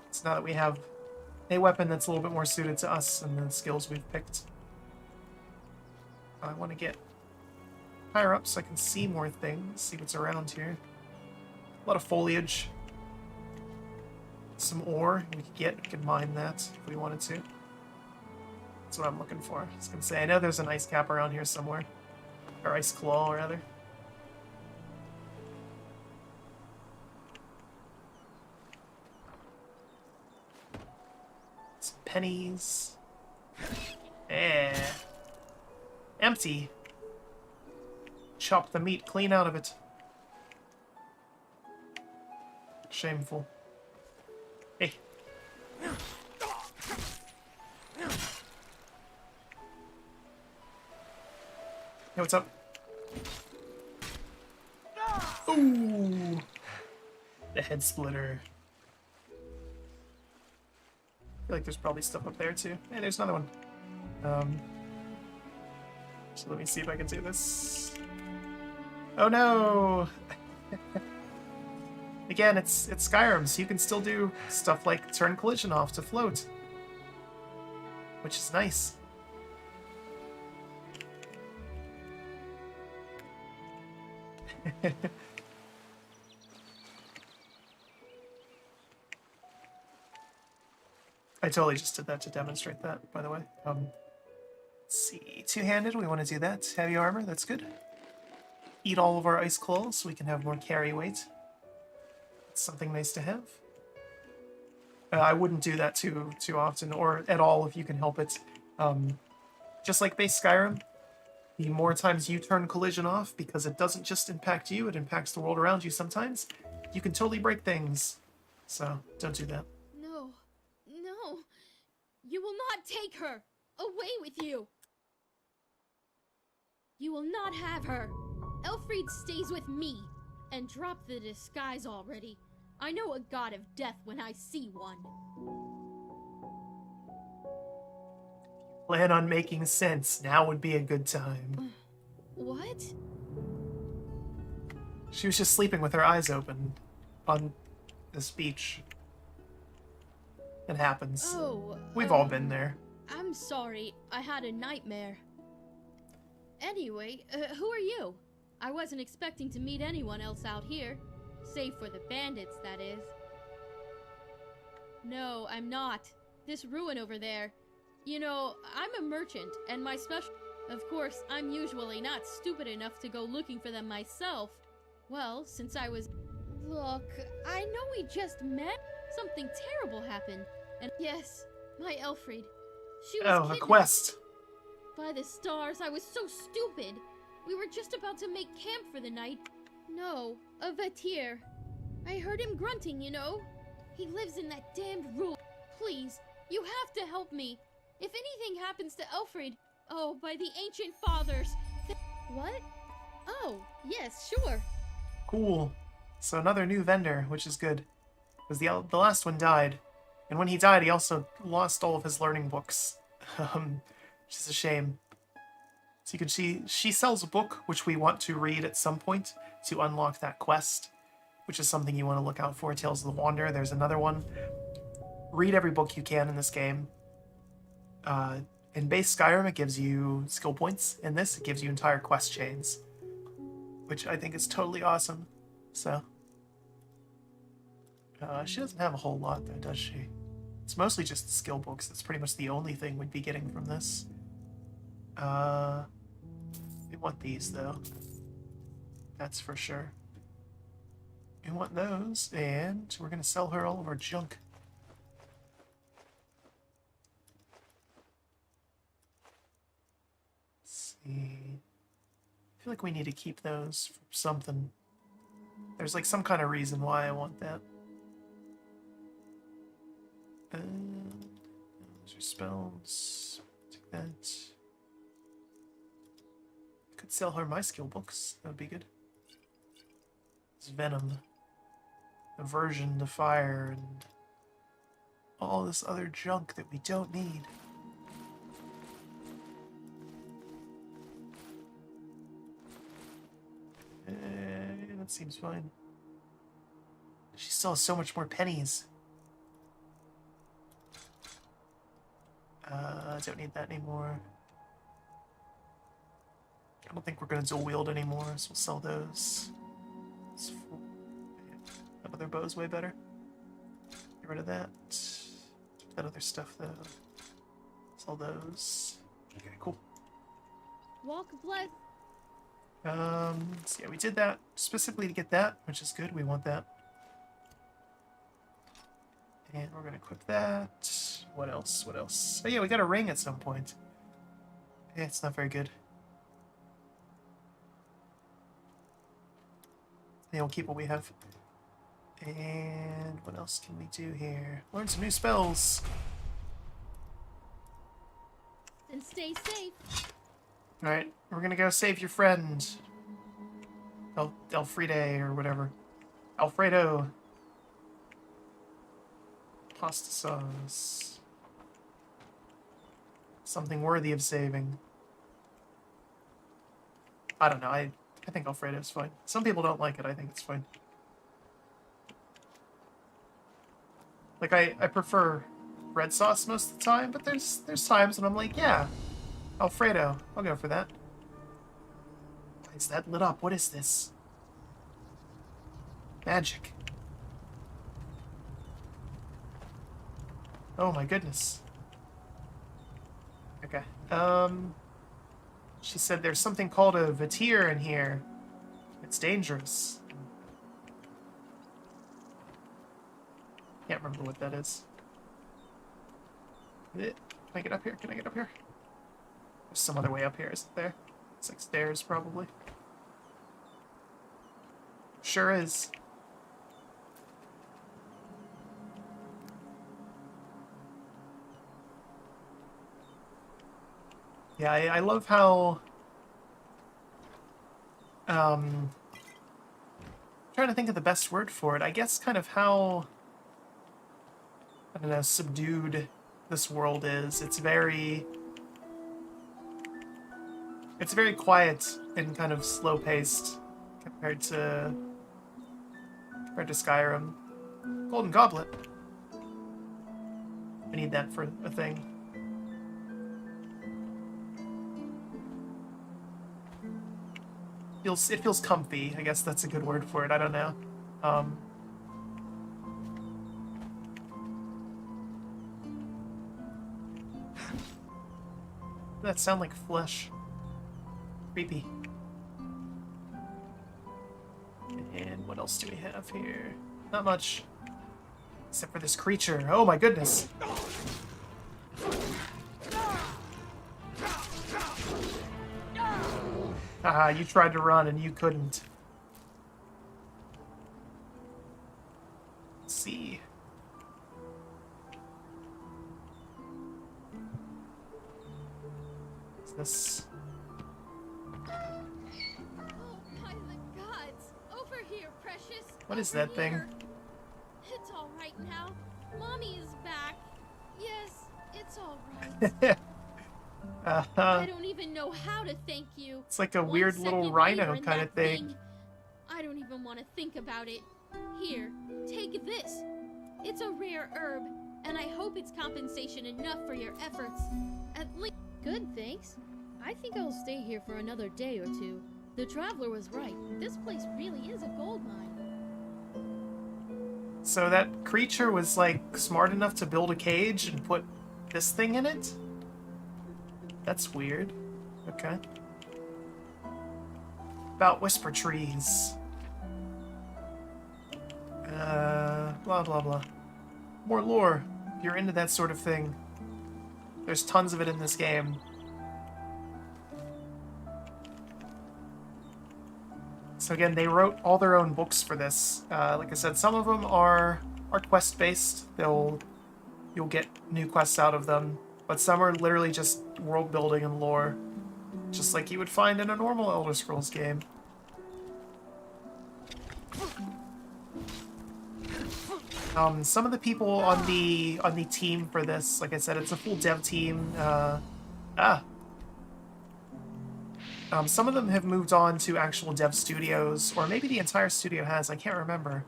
Speaker 1: It's now that we have a weapon that's a little bit more suited to us and the skills we've picked. I want to get higher up so I can see more things, see what's around here. A lot of foliage. Some ore we could mine that if we wanted to. That's what I'm looking for. I was going to say, I know there's an ice cap around here somewhere. Or ice claw, rather. Some pennies. Eh. Empty. Chop the meat clean out of it. Shameful. Hey. Hey, what's up? Ooh! The head splitter. I feel like there's probably stuff up there too. Hey, there's another one. So let me see if I can do this. Oh no! Again, it's Skyrim, so you can still do stuff like turn collision off to float. Which is nice. I totally just did that to demonstrate that, by the way. Let's see. Two-handed, we want to do that. Heavy armor, that's good. Eat all of our ice claws so we can have more carry weight. It's something nice to have. I wouldn't do that too often, or at all if you can help it. Just like base Skyrim, the more times you turn collision off, because it doesn't just impact you, it impacts the world around you sometimes, you can totally break things. So, don't do that.
Speaker 7: No. No. You will not take her. Away with you. You will not have her. Elfried stays with me. And drop the disguise already. I know a god of death when I see one.
Speaker 1: Plan on making sense. Now would be a good time.
Speaker 7: What?
Speaker 1: She was just sleeping with her eyes open on this beach. It happens.
Speaker 7: Oh.
Speaker 1: We've all been there.
Speaker 7: I'm sorry. I had a nightmare. Anyway, who are you? I wasn't expecting to meet anyone else out here. Save for the bandits, that is. No, I'm not. This ruin over there. You know, I'm a merchant, and my special... Of course, I'm usually not stupid enough to go looking for them myself. Well, since I was... Look, I know we just met. Something terrible happened. And yes, my Elfried. She was
Speaker 1: Oh, a
Speaker 7: kidnapped.
Speaker 1: quest.
Speaker 7: By the stars, I was so stupid. We were just about to make camp for the night. No, a Vatir. I heard him grunting, you know. He lives in that damned ruin. Please, you have to help me. If anything happens to Elfried, oh, by the ancient fathers. What? Oh, yes, sure.
Speaker 1: Cool. So another new vendor, which is good. Because the last one died. And when he died, he also lost all of his learning books. Which is a shame. So you can see she sells a book, which we want to read at some point to unlock that quest, which is something you want to look out for. Tales of the Wanderer, there's another one. Read every book you can in this game. In base Skyrim, it gives you skill points. In this, it gives you entire quest chains, which I think is totally awesome. So, she doesn't have a whole lot, though, does she? It's mostly just skill books. That's pretty much the only thing we'd be getting from this. We want these, though. That's for sure. We want those, and we're going to sell her all of our junk. Let's see. I feel like we need to keep those for something. There's like some kind of reason why I want that. Those are spells. Take that. Could sell her my skill books. That would be good. It's Venom. Aversion to fire and all this other junk that we don't need. That seems fine. She still has so much more pennies. I don't need that anymore. I don't think we're going to dual wield anymore, so we'll sell those. That other bow's way better. Get rid of that. Keep that other stuff though. Sell those. Okay, cool.
Speaker 7: Walk bless.
Speaker 1: So yeah, we did that specifically to get that, which is good. We want that. And we're gonna equip that. What else? What else? Oh yeah, we got a ring at some point. Yeah, it's not very good. Yeah, we'll keep what we have. And what else can we do here? Learn some new spells.
Speaker 7: And stay safe.
Speaker 1: Alright, we're gonna go save your friend. Elfride or whatever. Alfredo. Pasta sauce. Something worthy of saving. I don't know, I think Alfredo's fine. Some people don't like it, I think it's fine. Like, I prefer red sauce most of the time, but there's times when I'm like, yeah, Alfredo, I'll go for that. Why is that lit up? What is this? Magic. Oh my goodness. Okay. She said there's something called a Vatir in here. It's dangerous. Can't remember what that is. Can I get up here? Can I get up here? There's some other way up here, isn't there? It's like stairs, probably. Sure is. Yeah, I love how... trying to think of the best word for it. I guess kind of how... I don't know, subdued this world is. It's very quiet and kind of slow-paced compared to Skyrim. Golden Goblet. I need that for a thing. It feels comfy. I guess that's a good word for it. I don't know. Um, that sound like flesh. Creepy. And what else do we have here? Not much. Except for this creature. Oh my goodness. Haha, you tried to run and you couldn't. Let's see. Is this...
Speaker 7: Oh, by the gods! Over here, precious!
Speaker 1: What is
Speaker 7: Over
Speaker 1: that thing?
Speaker 7: here. It's all right now. Mommy is back. Yes, it's all right. I don't even know how to thank you.
Speaker 1: It's like a
Speaker 7: 1
Speaker 1: weird little
Speaker 7: second
Speaker 1: rhino
Speaker 7: later and
Speaker 1: kind of
Speaker 7: that
Speaker 1: thing.
Speaker 7: I don't even want to think about it. Here, take this. It's a rare herb, and I hope it's compensation enough for your efforts. At least. Good, thanks. I think I'll stay here for another day or two. The traveler was right. This place really is a gold mine.
Speaker 1: So that creature was like smart enough to build a cage and put this thing in it? That's weird. Okay. About whisper trees. Blah blah blah. More lore. If you're into that sort of thing. There's tons of it in this game. So again, they wrote all their own books for this. Like I said, some of them are quest-based. You'll get new quests out of them. But some are literally just world building and lore. Just like you would find in a normal Elder Scrolls game. Some of the people on the team for this, like I said, it's a full dev team. Some of them have moved on to actual dev studios, or maybe the entire studio has, I can't remember.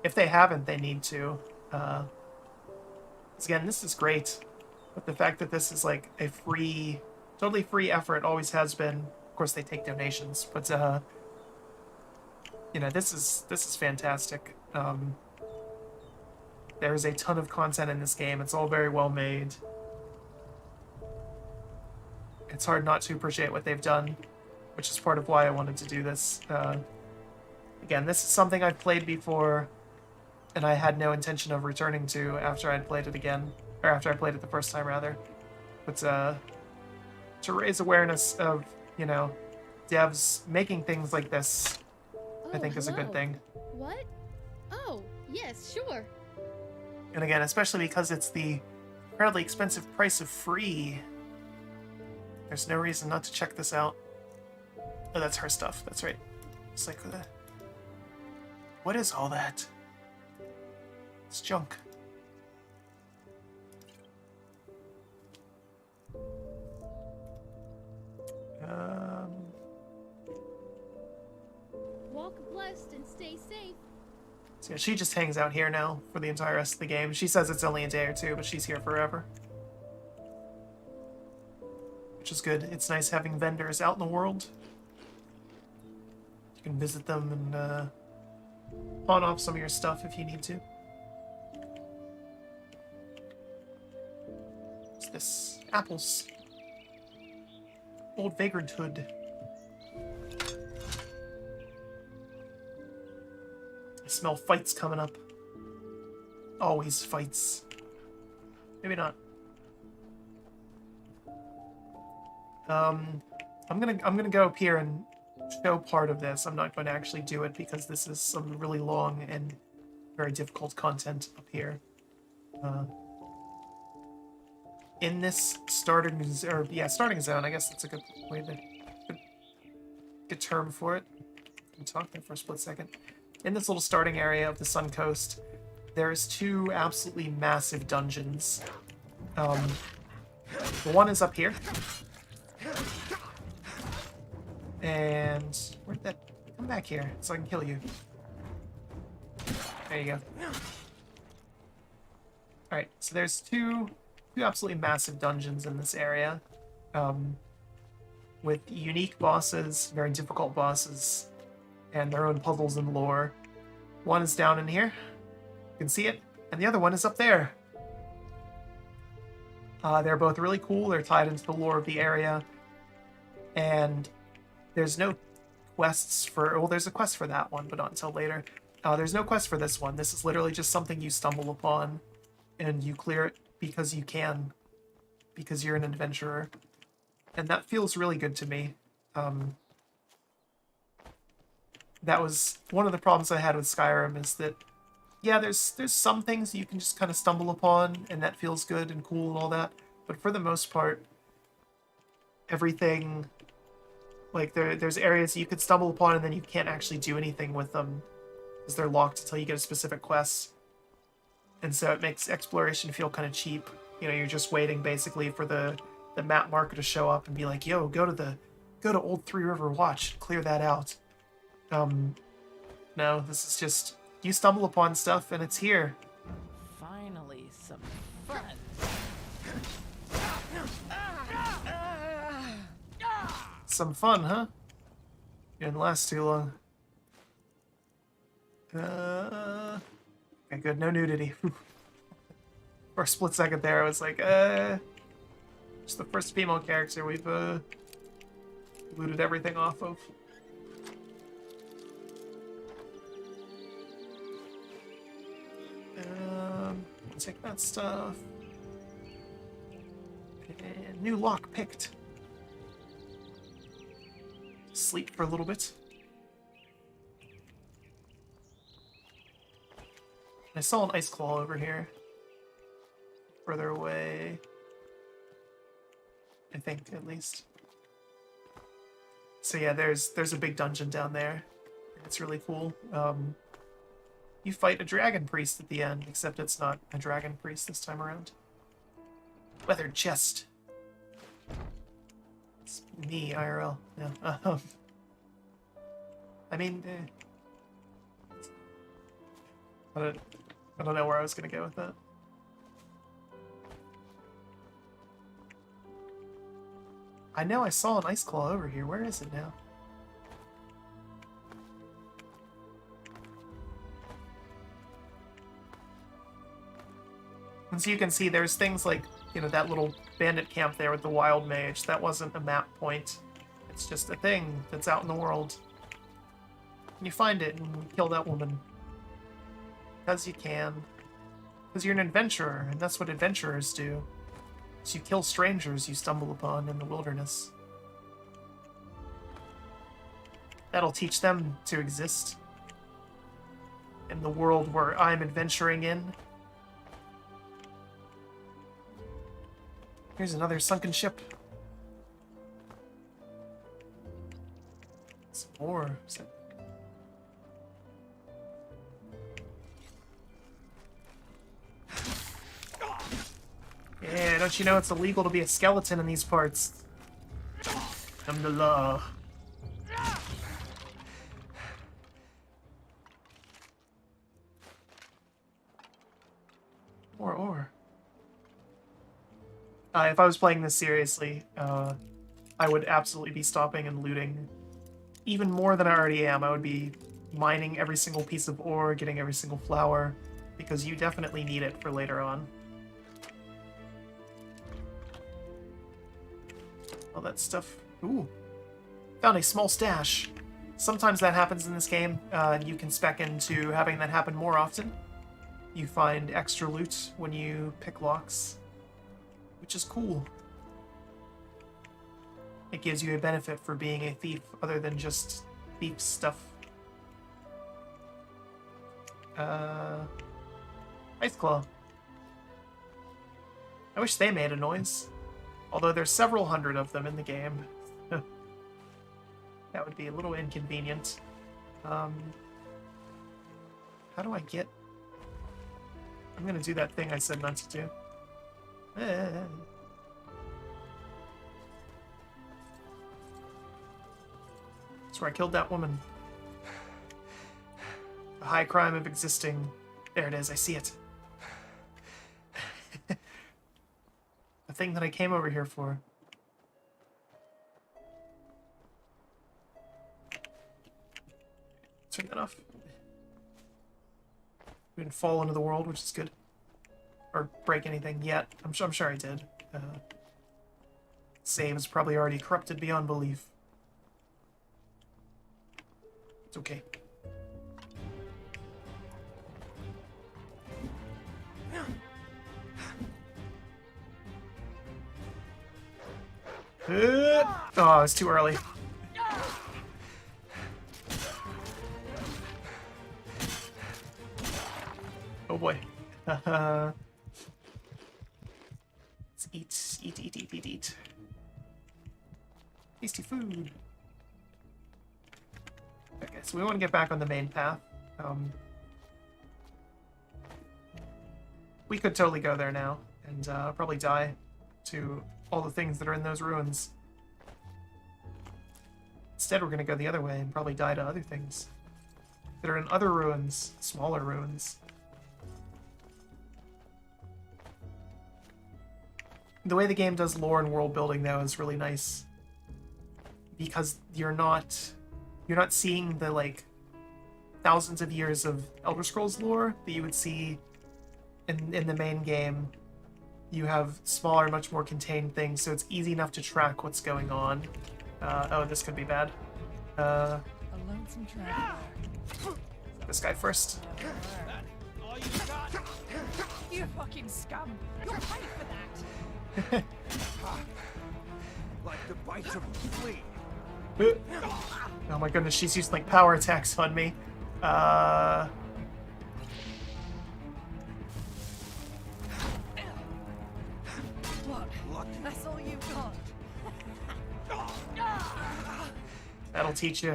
Speaker 1: If they haven't, they need to. Again, this is great, but the fact that this is like a free, totally free effort, always has been. Of course, they take donations, but you know, this is fantastic. There's a ton of content in this game. It's all very well made. It's hard not to appreciate what they've done, which is part of why I wanted to do this. Again, this is something I've played before, and I had no intention of returning to after I'd played it again, or after I played it the first time, rather. But to raise awareness of, you know, devs making things like this, I think is a good thing.
Speaker 7: What? Oh, yes, sure.
Speaker 1: And again, especially because it's the incredibly expensive price of free, there's no reason not to check this out. Oh, that's her stuff. That's right. It's like, what is all that? It's junk.
Speaker 7: Walk blessed and stay safe.
Speaker 1: So yeah, she just hangs out here now for the entire rest of the game. She says it's only a day or two, but she's here forever. Which is good. It's nice having vendors out in the world. You can visit them and pawn off some of your stuff if you need to. What's this? Apples. Old Vagrant Hood. I smell fights coming up. Always fights. Maybe not. I'm gonna go up here and show part of this. I'm not going to actually do it because this is some really long and very difficult content up here. In this starting zone, I guess that's a good way to good term for it. Let me talk there for a split second. In this little starting area of the Sun Coast, there's two absolutely massive dungeons. The one is up here. And where'd that come back here so I can kill you? There you go. Alright, so there's two absolutely massive dungeons in this area. With unique bosses, very difficult bosses. and their own puzzles and lore. One is down in here. You can see it. And the other one is up there. They're both really cool. They're tied into the lore of the area. And there's no quests for... Well, there's a quest for that one, but not until later. There's no quest for this one. This is literally just something you stumble upon, and you clear it because you can. Because you're an adventurer. And that feels really good to me. That was one of the problems I had with Skyrim, is that, yeah, there's some things you can just kind of stumble upon, and that feels good and cool and all that. But for the most part, everything, like, there's areas you could stumble upon and then you can't actually do anything with them, because they're locked until you get a specific quest. And so it makes exploration feel kind of cheap. You know, you're just waiting, basically, for the map marker to show up and be like, yo, go to Old Three River Watch, clear that out. No, this is just, you stumble upon stuff and it's here.
Speaker 6: Finally, some fun.
Speaker 1: Some fun, huh? Didn't last too long. Okay, good, no nudity. For a split second there, I was like, just the first female character we've, looted everything off of. Take that stuff. And new lock picked. Sleep for a little bit. I saw an ice claw over here. Further away. I think, at least. So yeah, there's a big dungeon down there. It's really cool. You fight a dragon priest at the end, except it's not a dragon priest this time around. Weathered chest. It's me, IRL. Yeah. I mean, I don't know where I was gonna go with that. I know I saw an ice claw over here. Where is it now? And so you can see there's things like, you know, that little bandit camp there with the wild mage. That wasn't a map point. It's just a thing that's out in the world. And you find it and you kill that woman. Because you can. Because you're an adventurer, and that's what adventurers do. So you kill strangers you stumble upon in the wilderness. That'll teach them to exist in the world where I'm adventuring in. Here's another sunken ship. Some more. Yeah, don't you know it's illegal to be a skeleton in these parts? Come to law. More ore. If I was playing this seriously, I would absolutely be stopping and looting even more than I already am. I would be mining every single piece of ore, getting every single flower, because you definitely need it for later on. All that stuff. Ooh. Found a small stash. Sometimes that happens in this game, and you can spec into having that happen more often. You find extra loot when you pick locks, which is cool. It gives you a benefit for being a thief other than just thief stuff. Ice Claw. I wish they made a noise. Although there's several hundred of them in the game. That would be a little inconvenient. How do I get... I'm gonna do that thing I said not to do. That's where I killed that woman. The high crime of existing. There it is, I see it. The thing that I came over here for. turn that off. We didn't fall into the world, which is good. Or break anything yet. I'm sure I did. Save is probably already corrupted beyond belief. It's okay. Oh, it's too early. Oh boy. Let's eat. Tasty food. Okay, so we want to get back on the main path. We could totally go there now and probably die to all the things that are in those ruins. Instead, we're going to go the other way and probably die to other things that are in other ruins, smaller ruins. The way the game does lore and world building, though, is really nice because you're not seeing the like thousands of years of Elder Scrolls lore that you would see in the main game. You have smaller, much more contained things, so it's easy enough to track what's going on. Oh, this could be bad.
Speaker 6: A lonesome traveler.
Speaker 1: This guy first.
Speaker 6: You fucking scum. You'll pay for that.
Speaker 3: Like the bite of a flea.
Speaker 1: Oh my goodness, she's using like power attacks on me.
Speaker 6: Look, that's all you got.
Speaker 1: That'll teach you.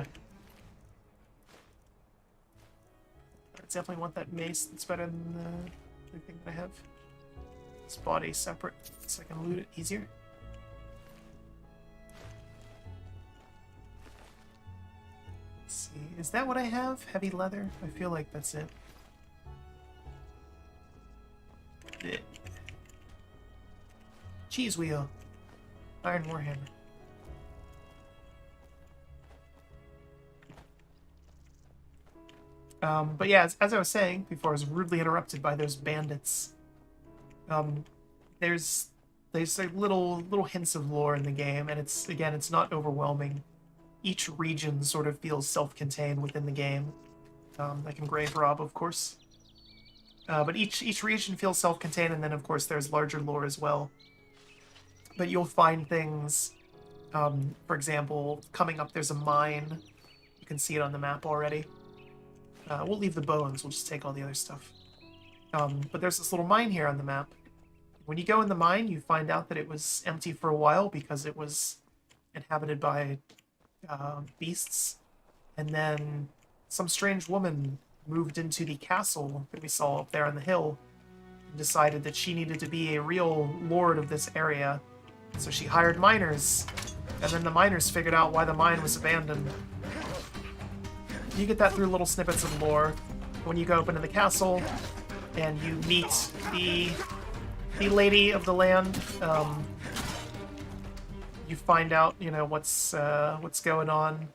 Speaker 1: I definitely want that mace. That's better than the thing that I have. This body separate, so I can loot it easier. Let's see, is that what I have? Heavy leather? I feel like that's it. Cheese wheel. Iron warhammer. But yeah, as I was saying before, I was rudely interrupted by those bandits. There's like little hints of lore in the game, and it's not overwhelming. Each region sort of feels self-contained within the game. Like in Grave Rob, of course. But each region feels self-contained, and then of course there's larger lore as well. But you'll find things, for example, coming up there's a mine. You can see it on the map already. We'll leave the bones, we'll just take all the other stuff. But there's this little mine here on the map. When you go in the mine, you find out that it was empty for a while because it was inhabited by beasts. And then some strange woman moved into the castle that we saw up there on the hill and decided that she needed to be a real lord of this area. So she hired miners, and then the miners figured out why the mine was abandoned. You get that through little snippets of lore. When you go up into the castle, and you meet the lady of the land, you find out, what's going on,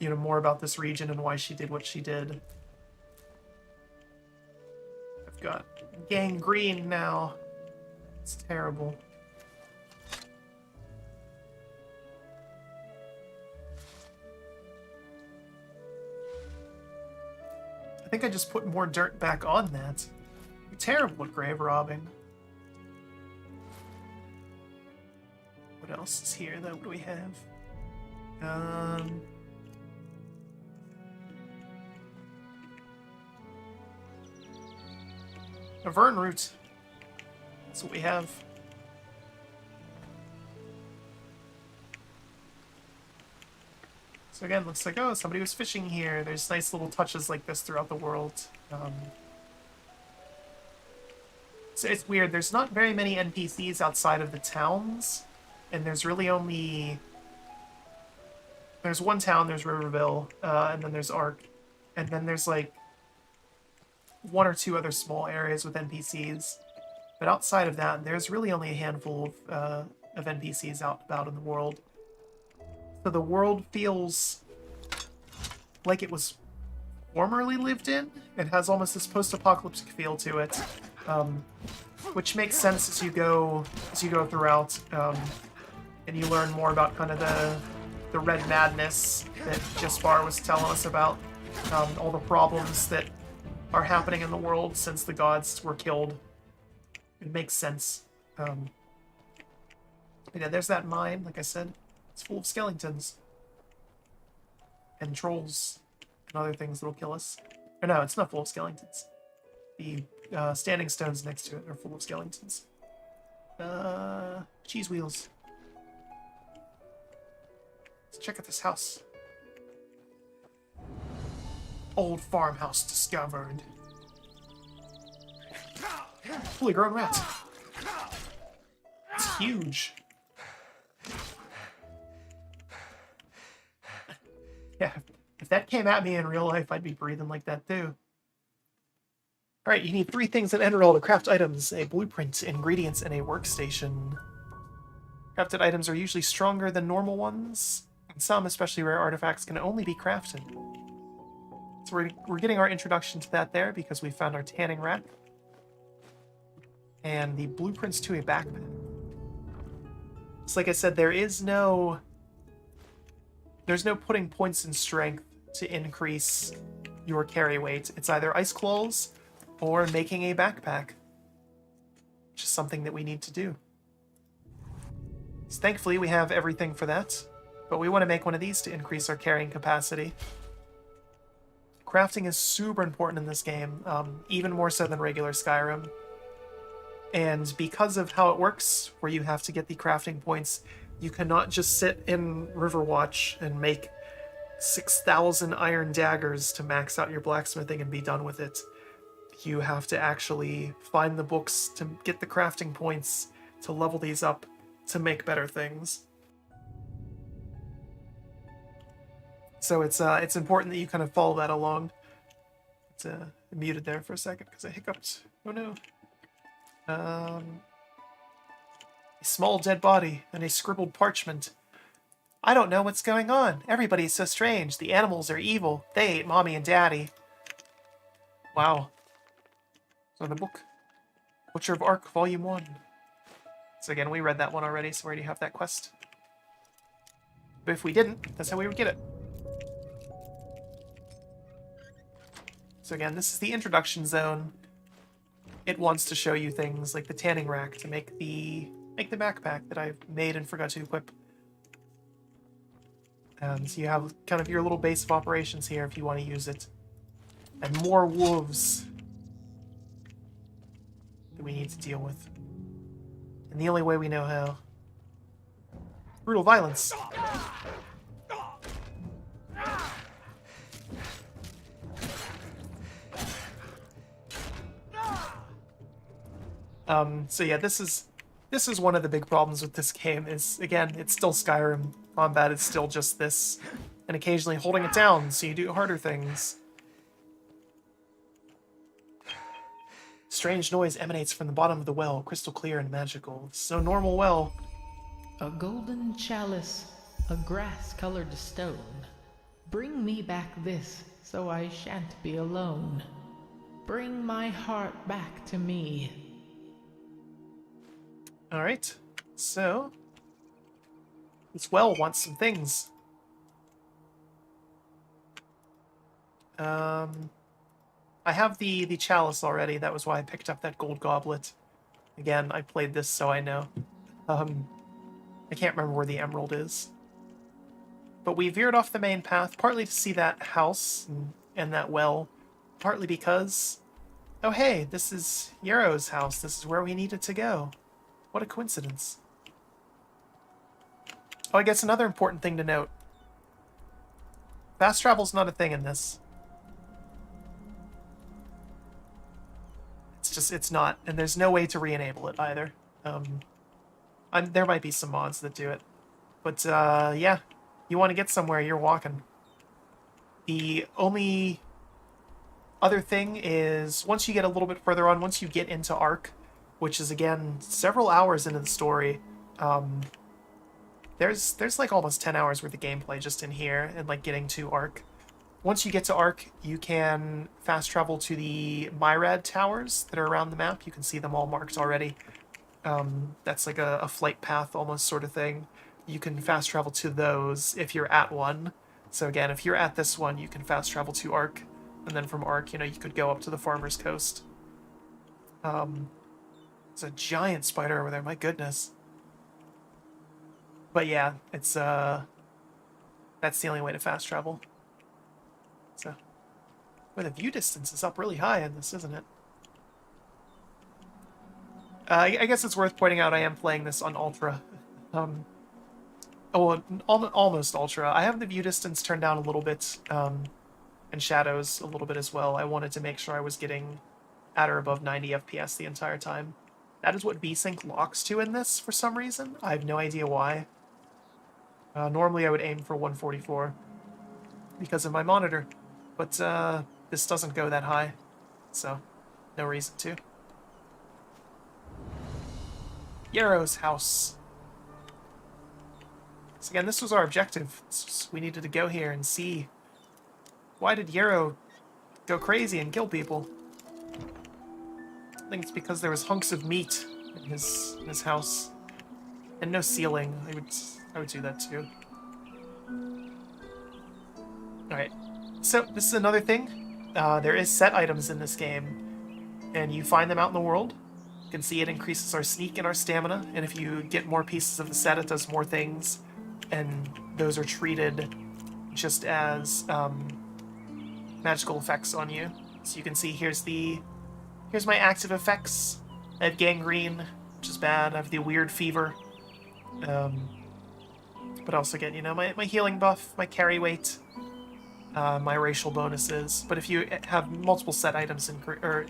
Speaker 1: more about this region and why she did what she did. I've got gangrene now. It's terrible. I think I just put more dirt back on that. You're terrible at grave robbing. What else is here, though? What do we have? A Vern root. That's what we have. So again, looks like, oh, somebody was fishing here. There's nice little touches like this throughout the world. So it's weird. There's not very many NPCs outside of the towns. And there's really only... There's one town, there's Riverville, and then there's Ark. And then there's like one or two other small areas with NPCs. But outside of that, there's really only a handful of NPCs out about in the world. So the world feels like it was formerly lived in. It has almost this post-apocalyptic feel to it, which makes sense as you go throughout, and you learn more about kind of the red madness that Jaspar was telling us about, all the problems that are happening in the world since the gods were killed. It makes sense. Yeah, there's that mine, like I said. It's full of skeletons. And trolls. And other things that'll kill us. Or no, it's not full of skeletons. The standing stones next to it are full of skeletons. Cheese wheels. Let's check out this house. Old farmhouse discovered. Fully grown rat. It's huge. Yeah, if that came at me in real life, I'd be breathing like that too. Alright, you need 3 things in Enderal to craft items: a blueprint, ingredients, and a workstation. Crafted items are usually stronger than normal ones, and some, especially rare artifacts, can only be crafted. So we're getting our introduction to that there because we found our tanning rack. And the blueprints to a backpack. So like I said, there's no putting points in strength to increase your carry weight. It's either ice claws or making a backpack, which is something that we need to do. So thankfully, we have everything for that, but we want to make one of these to increase our carrying capacity. Crafting is super important in this game, even more so than regular Skyrim. And because of how it works, where you have to get the crafting points, you cannot just sit in Riverwatch and make 6,000 iron daggers to max out your blacksmithing and be done with it. You have to actually find the books to get the crafting points to level these up to make better things. So it's important that you kind of follow that along. It's muted there for a second because I hiccuped. Oh no. A small dead body and a scribbled parchment. I don't know what's going on. Everybody's so strange. The animals are evil. They ate Mommy and Daddy. Wow. So the book. Butcher of Ark, Volume 1. So again, we read that one already, so we already have that quest. But if we didn't, that's how we would get it. So again, this is the introduction zone. It wants to show you things like the tanning rack to make the backpack that I've made and forgot to equip. So you have kind of your little base of operations here if you want to use it. And more wolves that we need to deal with. And the only way we know how. Brutal violence. So yeah, this is one of the big problems with this game is, again, it's still Skyrim. Combat is still just this, and occasionally holding it down so you do harder things. Strange noise emanates from the bottom of the well, crystal clear and magical. So normal well.
Speaker 8: A golden chalice, a grass-colored stone. Bring me back this, so I shan't be alone. Bring my heart back to me.
Speaker 1: Alright, so this well wants some things. I have the chalice already. That was why I picked up that gold goblet. Again, I played this so I know. I can't remember where the emerald is. But we veered off the main path, partly to see that house and that well, partly because, oh hey, this is Yarrow's house. This is where we needed to go. What a coincidence. Oh, I guess another important thing to note. Fast travel's not a thing in this. It's not, and there's no way to re-enable it either. There might be some mods that do it. But, yeah, you want to get somewhere, you're walking. The only other thing is, once you get a little bit further on, once you get into Ark, which is, again, several hours into the story, there's like almost 10 hours worth of gameplay just in here, and like getting to Ark. once you get to Ark, you can fast travel to the Myrad towers that are around the map. You can see them all marked already. That's like a flight path almost sort of thing. You can fast travel to those if you're at one. So again, if you're at this one, you can fast travel to Ark, and then from Ark, you know, you could go up to the Farmer's Coast. There's a giant spider over there, my goodness. But yeah, it's that's the only way to fast travel. So, well, the view distance is up really high in this, isn't it? I guess it's worth pointing out I am playing this on Ultra. Almost Ultra. I have the view distance turned down a little bit, and shadows a little bit as well. I wanted to make sure I was getting at or above 90 FPS the entire time. That is what VSync locks to in this for some reason. I have no idea why. Normally I would aim for 144 because of my monitor, but this doesn't go that high, so no reason to. Yarrow's house. So again, this was our objective. We needed to go here and see, why did Yarrow go crazy and kill people? I think it's because there was hunks of meat in his house. And no ceiling. I would do that too. Alright. So, this is another thing. There is set items in this game. And you find them out in the world. You can see it increases our sneak and our stamina. And if you get more pieces of the set, it does more things. And those are treated just as magical effects on you. So you can see here's my active effects. I have gangrene, which is bad. I have the weird fever. But also get, you know, my healing buff, my carry weight, my racial bonuses. But if you have multiple set items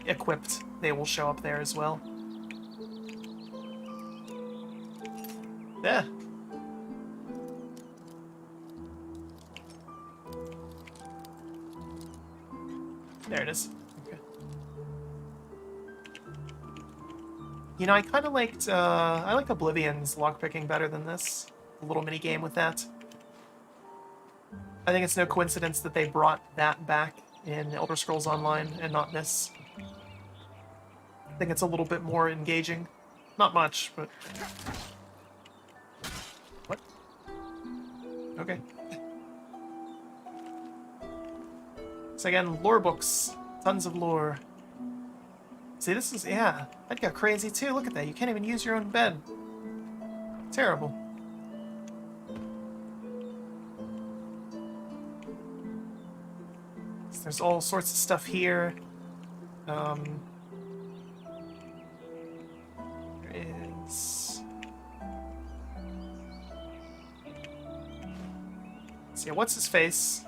Speaker 1: equipped, they will show up there as well. Yeah. There it is. Okay. You know, I kind of liked, I like Oblivion's lockpicking better than this. A little mini game with that. I think it's no coincidence that they brought that back in Elder Scrolls Online and not this. I think it's a little bit more engaging. Not much, but... What? Okay. So again, lore books. Tons of lore. See, this is... yeah. I'd go crazy too. Look at that. You can't even use your own bed. Terrible. So there's all sorts of stuff here. There is... So yeah, what's his face?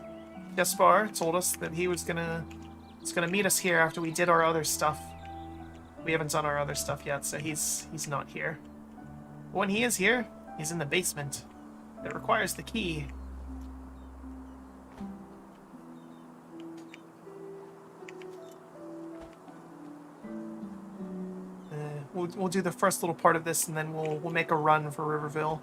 Speaker 1: Gaspar told us that he was gonna meet us here after we did our other stuff. We haven't done our other stuff yet, so he's not here. But when he is here, he's in the basement. It requires the key. We'll do the first little part of this, and then we'll make a run for Riverville.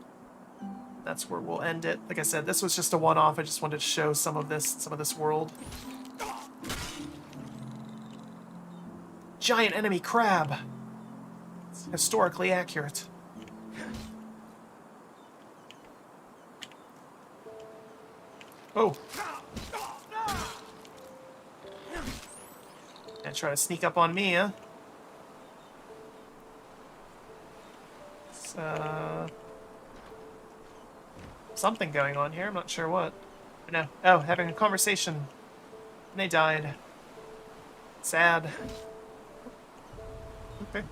Speaker 1: That's where we'll end it. Like I said, this was just a one-off. I just wanted to show some of this world. Giant enemy crab. It's historically accurate. Oh. Gonna try to sneak up on me, huh? Something going on here, I'm not sure what. No. Oh, having a conversation. And they died. Sad. Okay.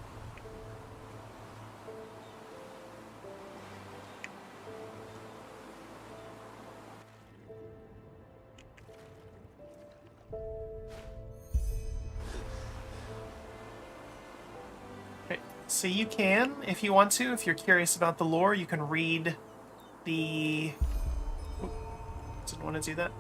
Speaker 1: Okay, so you can, if you want to, if you're curious about the lore, you can read the... Oop, didn't want to do that.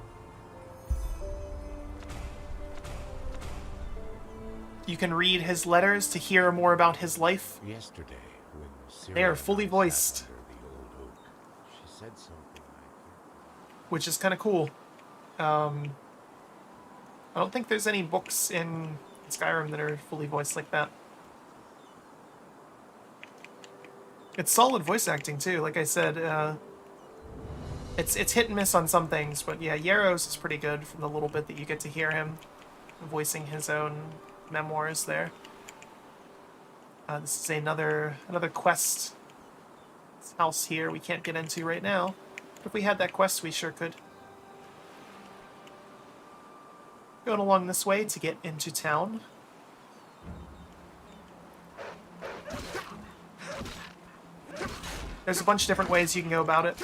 Speaker 1: You can read his letters to hear more about his life.
Speaker 9: Yesterday, when
Speaker 1: they are fully voiced,
Speaker 9: the old oak, she said something like,
Speaker 1: which is kind of cool. I don't think there's any books in Skyrim that are fully voiced like that. It's solid voice acting too. Like I said, it's hit and miss on some things, but yeah, Yarrow's is pretty good from the little bit that you get to hear him voicing his own memoirs there. This is another quest house here we can't get into right now. But if we had that quest, we sure could. Going along this way to get into town. There's a bunch of different ways you can go about it.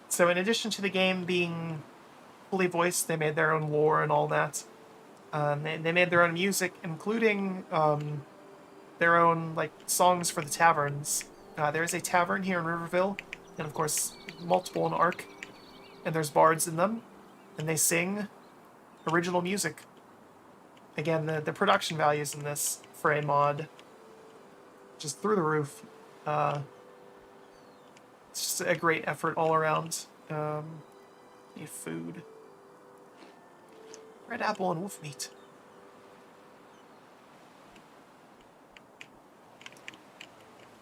Speaker 1: So in addition to the game being fully voiced, they made their own lore and all that. They made their own music, including their own like songs for the taverns. There is a tavern here in Riverville, and of course multiple in Ark, and there's bards in them, and they sing original music. Again, the production values in this for a mod just through the roof. It's just a great effort all around. Need food. Red apple and wolf meat.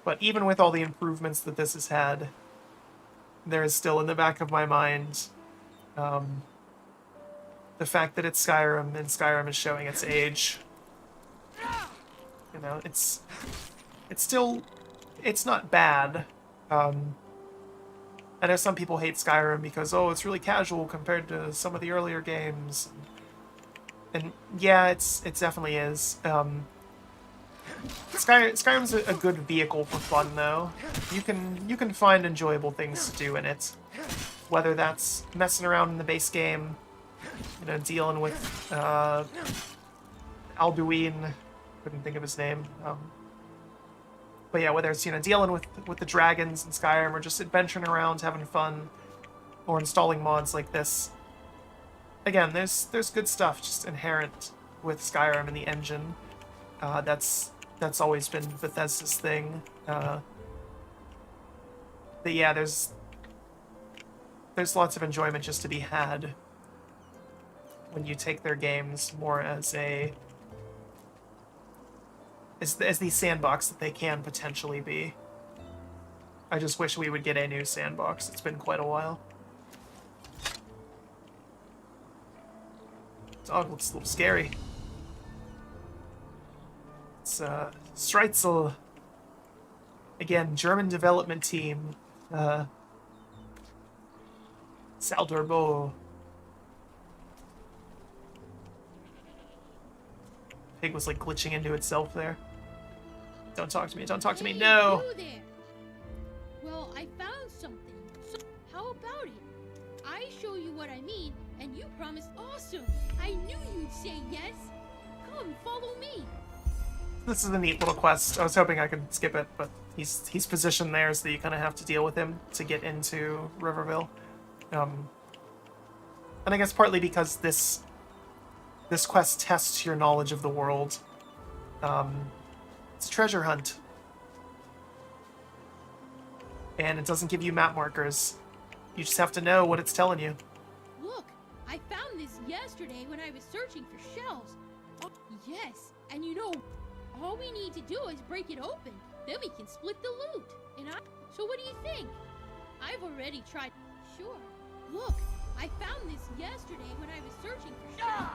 Speaker 1: But even with all the improvements that this has had, there is still in the back of my mind the fact that it's Skyrim, and Skyrim is showing its age. You know, it's still, it's not bad. I know some people hate Skyrim because, oh, it's really casual compared to some of the earlier games. And yeah, it definitely is. Skyrim's a good vehicle for fun, though. You can find enjoyable things to do in it, whether that's messing around in the base game, you know, dealing with Alduin, couldn't think of his name. But yeah, whether it's, you know, dealing with the dragons in Skyrim, or just adventuring around, having fun, or installing mods like this. Again, there's good stuff just inherent with Skyrim and the engine. That's always been Bethesda's thing. But yeah, there's lots of enjoyment just to be had when you take their games more as the sandbox that they can potentially be. I just wish we would get a new sandbox. It's been quite a while. Dog looks a little scary. It's Streitzel. Again, German development team. Salderbo. Pig was like glitching into itself there. Don't talk to me, don't talk to me, no!
Speaker 7: You there. Well, I found something. So, how about it? I show you what I mean, and you promised awesome. I knew you'd say yes. Come, follow me.
Speaker 1: This is a neat little quest. I was hoping I could skip it, but he's positioned there so that you kind of have to deal with him to get into Riverville. And I guess partly because this quest tests your knowledge of the world. It's a treasure hunt. And it doesn't give you map markers. You just have to know what it's telling you.
Speaker 7: Look, I found this yesterday when I was searching for shells. Oh, yes, and you know, all we need to do is break it open. Then we can split the loot. So what do you think? I've already tried. Sure. Look, I found this yesterday when I was searching for shells.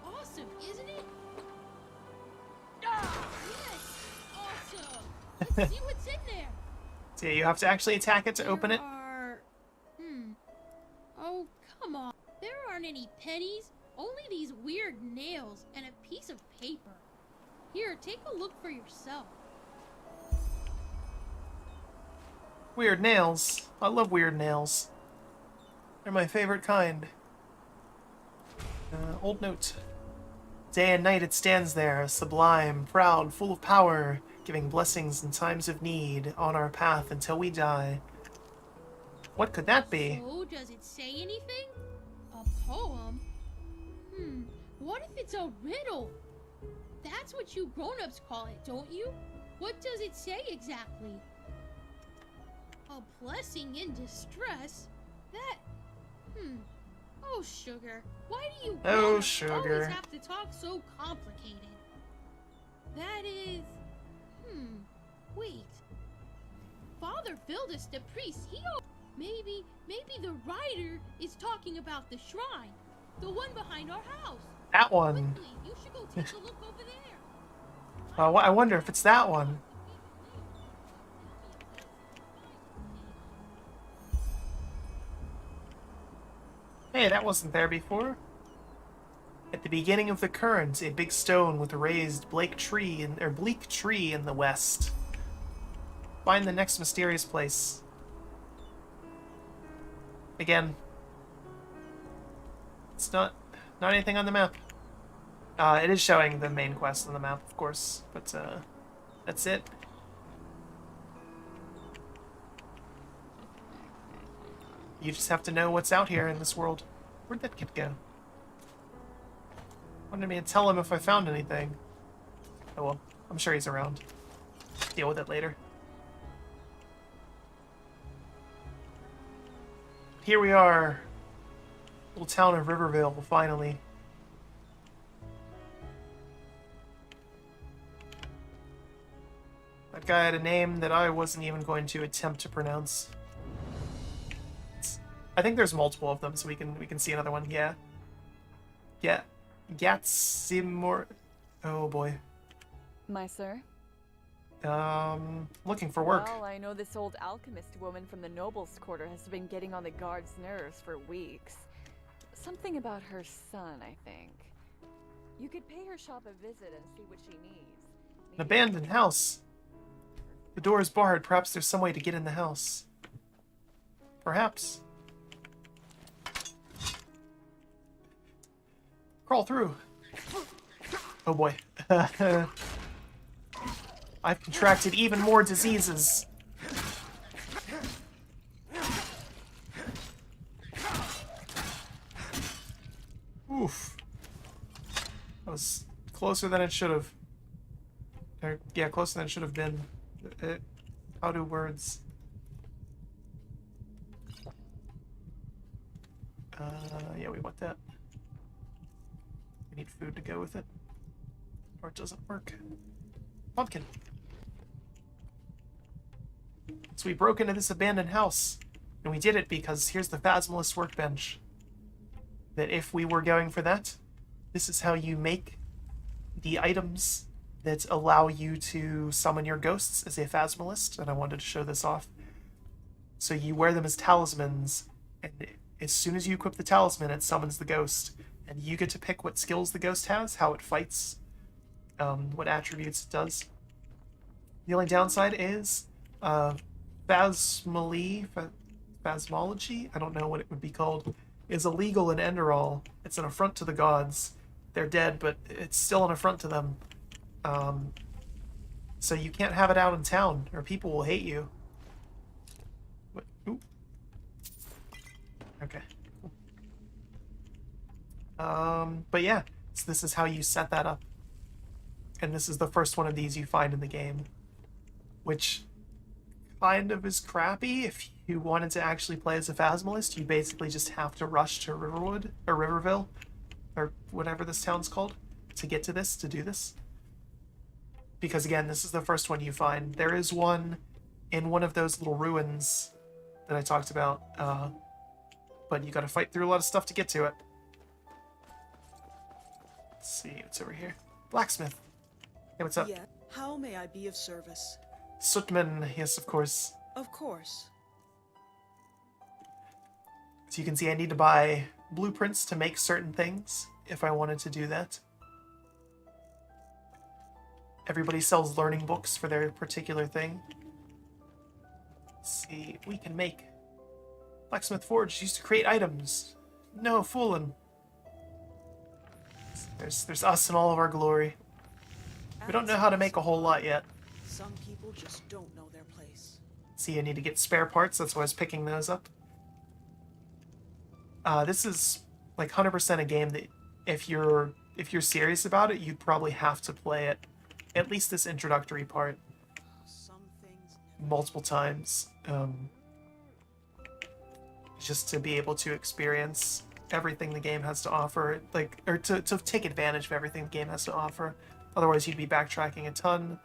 Speaker 7: Awesome, isn't it? Yes! Awesome! Let's see what's in there.
Speaker 1: So you have to actually attack it to open it.
Speaker 7: Oh, come on. There aren't any pennies, only these weird nails and a piece of paper. Here, take a look for yourself.
Speaker 1: Weird nails. I love weird nails. They're my favorite kind. Old note. Day and night it stands there, sublime, proud, full of power, giving blessings in times of need, on our path until we die. What could that be?
Speaker 7: So, does it say anything? A poem? What if it's a riddle? That's what you grown-ups call it, don't you? What does it say exactly? A blessing in distress? That... Oh, Sugar. Why do you always have to talk so complicated? That is... Wait. Father Vildus the priest, Maybe the writer is talking about the shrine. The one behind our house.
Speaker 1: That one.
Speaker 7: Quickly, you should go take a look over there.
Speaker 1: I wonder if it's that one. Hey, that wasn't there before. At the beginning of the current, a big stone with a raised bleak tree in the west. Find the next mysterious place. Again, it's not anything on the map. It is showing the main quest on the map, of course, but that's it. You just have to know what's out here in this world. Where'd that kid go? Wanted me to tell him if I found anything. Oh well, I'm sure he's around. Deal with it later. Here we are. Little town of Rivervale, finally. That guy had a name that I wasn't even going to attempt to pronounce. I think there's multiple of them, so we can see another one. Yeah. Gatsimor. Oh boy.
Speaker 10: My sir?
Speaker 1: Looking for work.
Speaker 10: Well, I know this old alchemist woman from the nobles' quarter has been getting on the guard's nerves for weeks. Something about her son, I think. You could pay her shop a visit and see what she needs.
Speaker 1: An abandoned house. The door is barred. Perhaps there's some way to get in the house. Perhaps. Crawl through. Oh boy. I've contracted even more diseases. Oof. That was closer than it should have. Yeah, closer than it should have been. How do words? Yeah, we want that. We need food to go with it. Or it doesn't work. Pumpkin. So we broke into this abandoned house. And we did it because here's the Phasmalist workbench. That if we were going for that, this is how you make the items that allow you to summon your ghosts as a Phasmalist. And I wanted to show this off. So you wear them as talismans, and as soon as you equip the talisman, it summons the ghost. And you get to pick what skills the ghost has, how it fights, what attributes it does. The only downside is phasmology, I don't know what it would be called, is illegal in Enderal. It's an affront to the gods. They're dead, but it's still an affront to them. So you can't have it out in town, or people will hate you. What? Ooh. Okay. But yeah, so this is how you set that up. And this is the first one of these you find in the game. Which kind of is crappy. If you wanted to actually play as a Phasmalist, you basically just have to rush to Riverwood, or Riverville, or whatever this town's called, to get to this, to do this. Because again, this is the first one you find. There is one in one of those little ruins that I talked about, but you gotta fight through a lot of stuff to get to it. Let's see what's over here. Blacksmith. Hey, what's up?
Speaker 11: Yeah. How may I be of service?
Speaker 1: Sootman, yes, of course.
Speaker 11: Of course.
Speaker 1: So you can see I need to buy blueprints to make certain things if I wanted to do that. Everybody sells learning books for their particular thing. Let's see, we can make Blacksmith Forge used to create items. No fooling. There's us in all of our glory. We don't know how to make a whole lot yet.
Speaker 11: Some people just don't know their place.
Speaker 1: See, I need to get spare parts. That's why I was picking those up. This is like 100% a game that if you're serious about it, you'd probably have to play it. At least this introductory part. multiple times, just to be able to experience everything the game has to offer, like, or to take advantage of everything the game has to offer. Otherwise, you'd be backtracking a ton,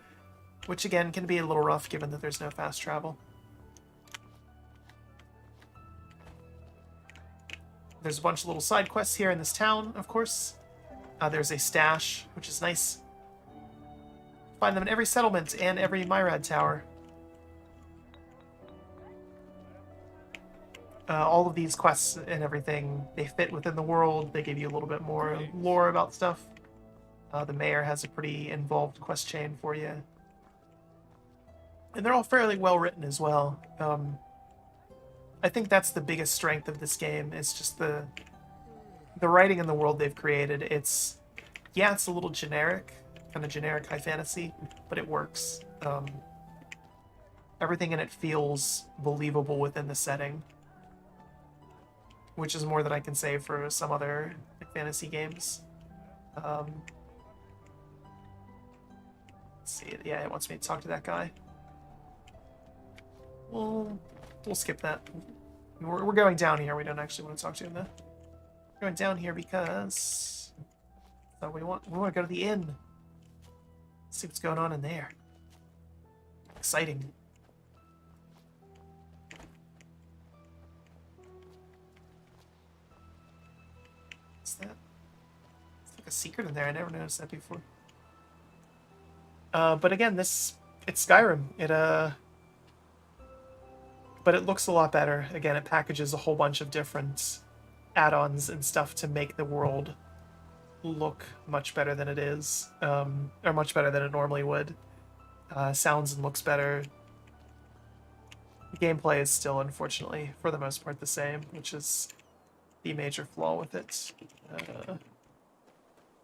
Speaker 1: which again can be a little rough given that there's no fast travel. There's a bunch of little side quests here in this town, of course. There's a stash, which is nice. Find them in every settlement and every Myrad tower. All of these quests and everything, they fit within the world. They give you a little bit more lore about stuff. The mayor has a pretty involved quest chain for you. And they're all fairly well written as well. I think that's the biggest strength of this game. It's just the writing in the world they've created. It's a little generic, kind of generic high fantasy, but it works. Everything in it feels believable within the setting, which is more than I can say for some other fantasy games. Let's see, yeah, it wants me to talk to that guy. We'll skip that. We're going down here. We don't actually want to talk to him, though. We're going down here because we want to go to the inn. See what's going on in there. Exciting. What's that? It's like a secret in there. I never noticed that before. But again, it's Skyrim. But it looks a lot better. Again, it packages a whole bunch of different add-ons and stuff to make the world look much better than it is, or much better than it normally would. Sounds and looks better. The gameplay is still, unfortunately, for the most part, the same, which is the major flaw with it.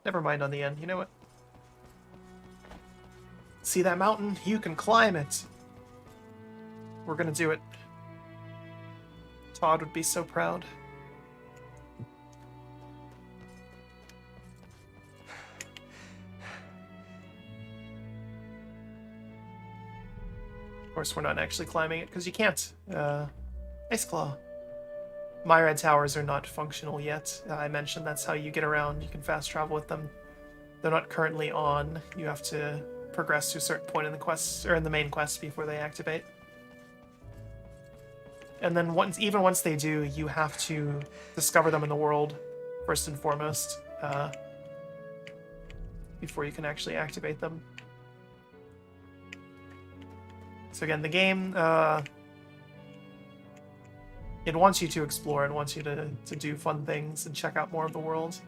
Speaker 1: Never mind on the end. You know what? See that mountain? You can climb it. We're gonna do it. Todd would be so proud. Of course, we're not actually climbing it because you can't. Ice Claw. Myrad towers are not functional yet. I mentioned that's how you get around. You can fast travel with them. They're not currently on. You have to progress to a certain point in the quest, or in the main quest, before they activate. And then even once they do, you have to discover them in the world, first and foremost, before you can actually activate them. So again, the game, it wants you to explore. It wants you to do fun things and check out more of the world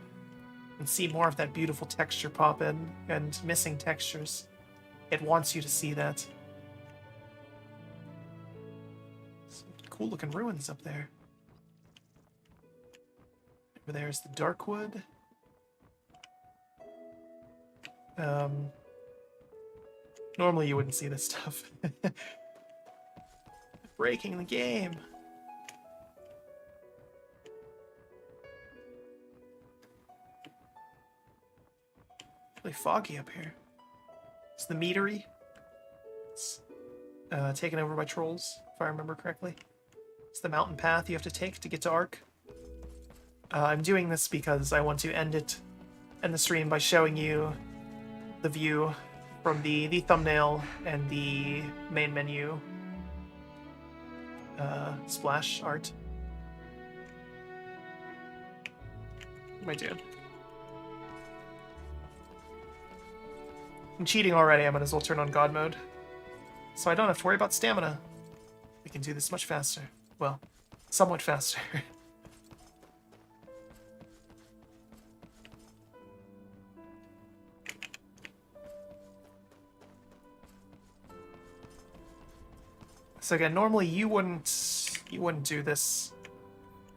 Speaker 1: and see more of that beautiful texture pop in and missing textures. It wants you to see that. Cool looking ruins up there. Over there's the Darkwood. Normally you wouldn't see this stuff. Breaking the game. Really foggy up here. It's the meadery. It's taken over by trolls, if I remember correctly. It's the mountain path you have to take to get to Ark. I'm doing this because I want to end the stream by showing you the view from the thumbnail and the main menu splash art. What am I doing? I'm cheating already. I might as well turn on God mode, so I don't have to worry about stamina. We can do this much faster. Well, somewhat faster. So again, normally you wouldn't do this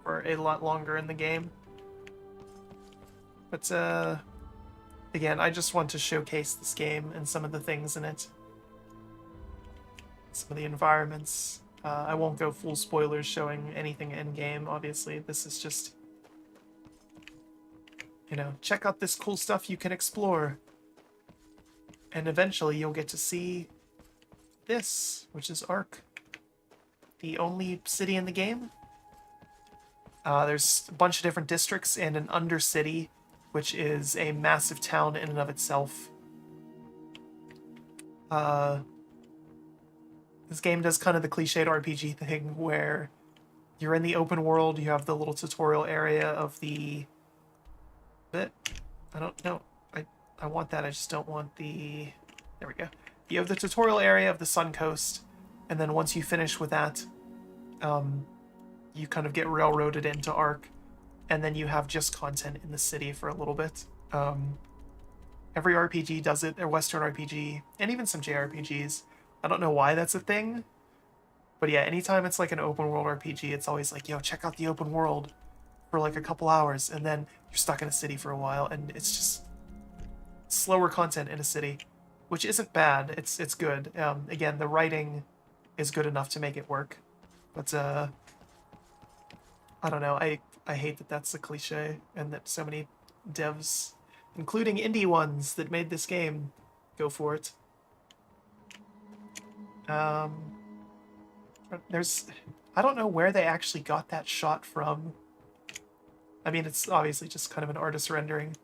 Speaker 1: for a lot longer in the game. But again, I just want to showcase this game and some of the things in it. Some of the environments. I won't go full spoilers showing anything in-game, obviously. This is just, check out this cool stuff you can explore. And eventually you'll get to see this, which is Ark, the only city in the game. There's a bunch of different districts and an undercity, which is a massive town in and of itself. This game does kind of the cliched RPG thing where you're in the open world, you have the little tutorial area of the... I don't know. I want that, I just don't want the... There we go. You have the tutorial area of the Sun Coast, and then once you finish with that, you kind of get railroaded into Ark, and then you have just content in the city for a little bit. Every RPG does it, a Western RPG, and even some JRPGs. I don't know why that's a thing, but yeah, anytime it's like an open world RPG, it's always like, yo, check out the open world for like a couple hours, and then you're stuck in a city for a while, and it's just slower content in a city, which isn't bad. It's good. Again, the writing is good enough to make it work, but I don't know. I hate that that's a cliche, and that so many devs, including indie ones that made this game, go for it. I don't know where they actually got that shot from. I mean, it's obviously just kind of an artist rendering,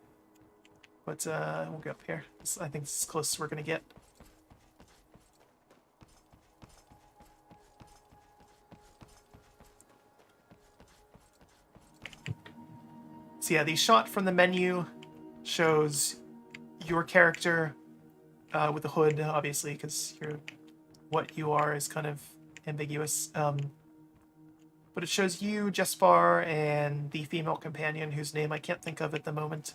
Speaker 1: but we'll go up here. I think this is as close as we're gonna get. So yeah, the shot from the menu shows your character with the hood, obviously, because what you are is kind of ambiguous. But it shows you, Jespar, and the female companion, whose name I can't think of at the moment,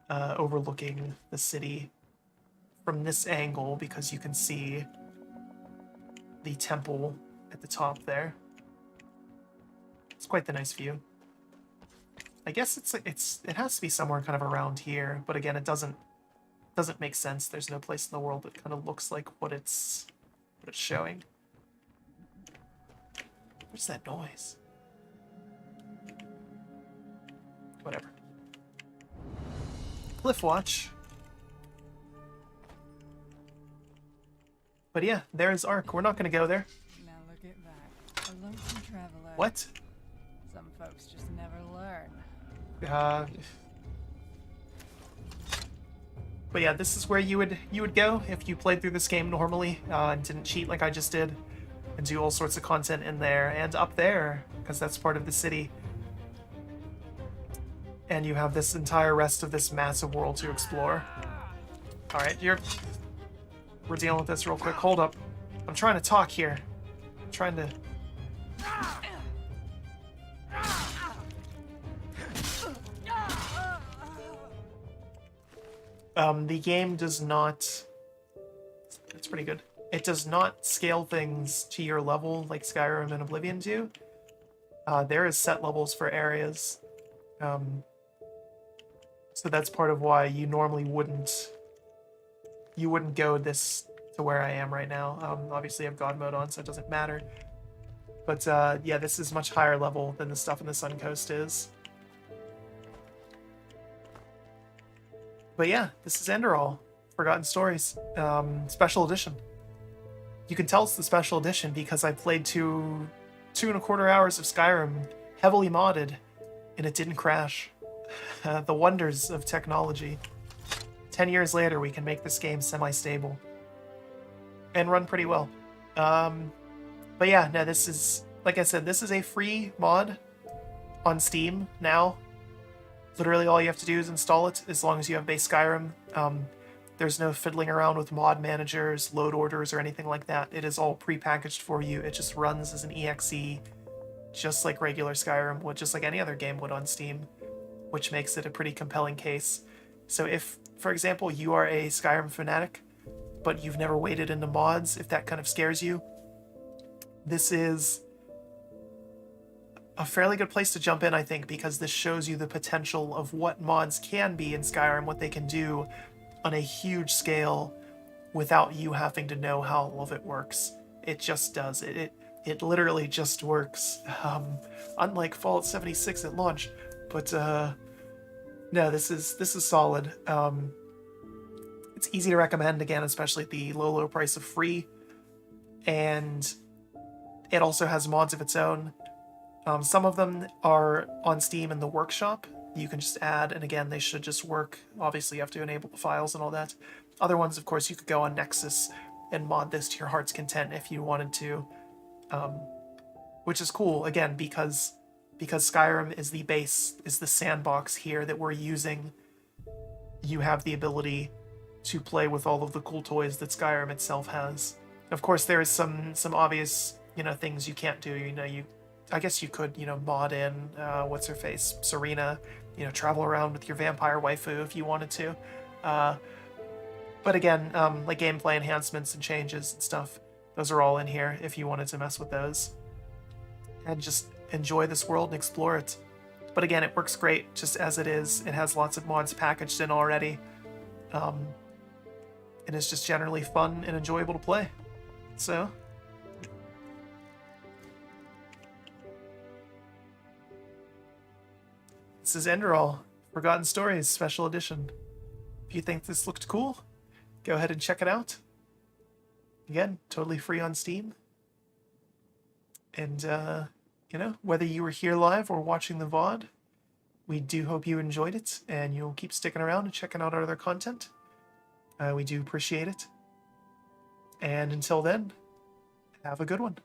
Speaker 1: overlooking the city from this angle, because you can see the temple at the top there. It's quite the nice view. I guess it has to be somewhere kind of around here, but again, it doesn't make sense. There's no place in the world that kind of looks like what it's showing. What's that noise? Whatever. Cliff Watch. But yeah, there's Ark. We're not going to go there.
Speaker 6: Now look at that. A lonesome traveler.
Speaker 1: What?
Speaker 6: Some folks just never learn.
Speaker 1: But yeah, this is where you would go if you played through this game normally and didn't cheat like I just did, and do all sorts of content in there and up there, because that's part of the city. And you have this entire rest of this massive world to explore. All right, we're dealing with this real quick. Hold up, I'm trying to talk here. I'm trying to. The game does not... It's pretty good. It does not scale things to your level like Skyrim and Oblivion do. There is set levels for areas. So that's part of why you normally wouldn't go this to where I am right now. Obviously I have God mode on, so it doesn't matter. But yeah, this is much higher level than the stuff in the Sun Coast is. But yeah, this is Enderal, Forgotten Stories, Special Edition. You can tell it's the Special Edition because I played 2.25 hours of Skyrim, heavily modded, and it didn't crash. The wonders of technology. 10 years later, we can make this game semi-stable. And run pretty well. But yeah, no, this is, like I said, this is a free mod on Steam now. Literally all you have to do is install it, as long as you have base Skyrim. There's no fiddling around with mod managers, load orders, or anything like that. It is all pre-packaged for you. It just runs as an exe, just like regular Skyrim would, just like any other game would on Steam, which makes it a pretty compelling case. So if, for example, you are a Skyrim fanatic, but you've never waded into mods, if that kind of scares you, this is a fairly good place to jump in, I think, because this shows you the potential of what mods can be in Skyrim, what they can do on a huge scale without you having to know how all of it works. It just does. It literally just works. Unlike Fallout 76 at launch. But no, this is solid. It's easy to recommend, again, especially at the low price of free. and it also has mods of its own. Some of them are on Steam in the workshop. You can just add, and again, they should just work. Obviously, you have to enable the files and all that. Other ones, of course, you could go on Nexus and mod this to your heart's content if you wanted to, which is cool, again, because Skyrim is the base, is the sandbox here that we're using. You have the ability to play with all of the cool toys that Skyrim itself has. Of course, there is some obvious, things you can't do. I guess you could, mod in, what's her face, Serena, travel around with your vampire waifu if you wanted to. But again, like gameplay enhancements and changes and stuff, those are all in here if you wanted to mess with those. And just enjoy this world and explore it. But again, it works great just as it is. It has lots of mods packaged in already. And it's just generally fun and enjoyable to play. So... this is Enderal, Forgotten Stories Special Edition. If you think this looked cool, go ahead and check it out. Again, totally free on Steam. And, whether you were here live or watching the VOD, we do hope you enjoyed it, and you'll keep sticking around and checking out our other content. We do appreciate it. And until then, have a good one.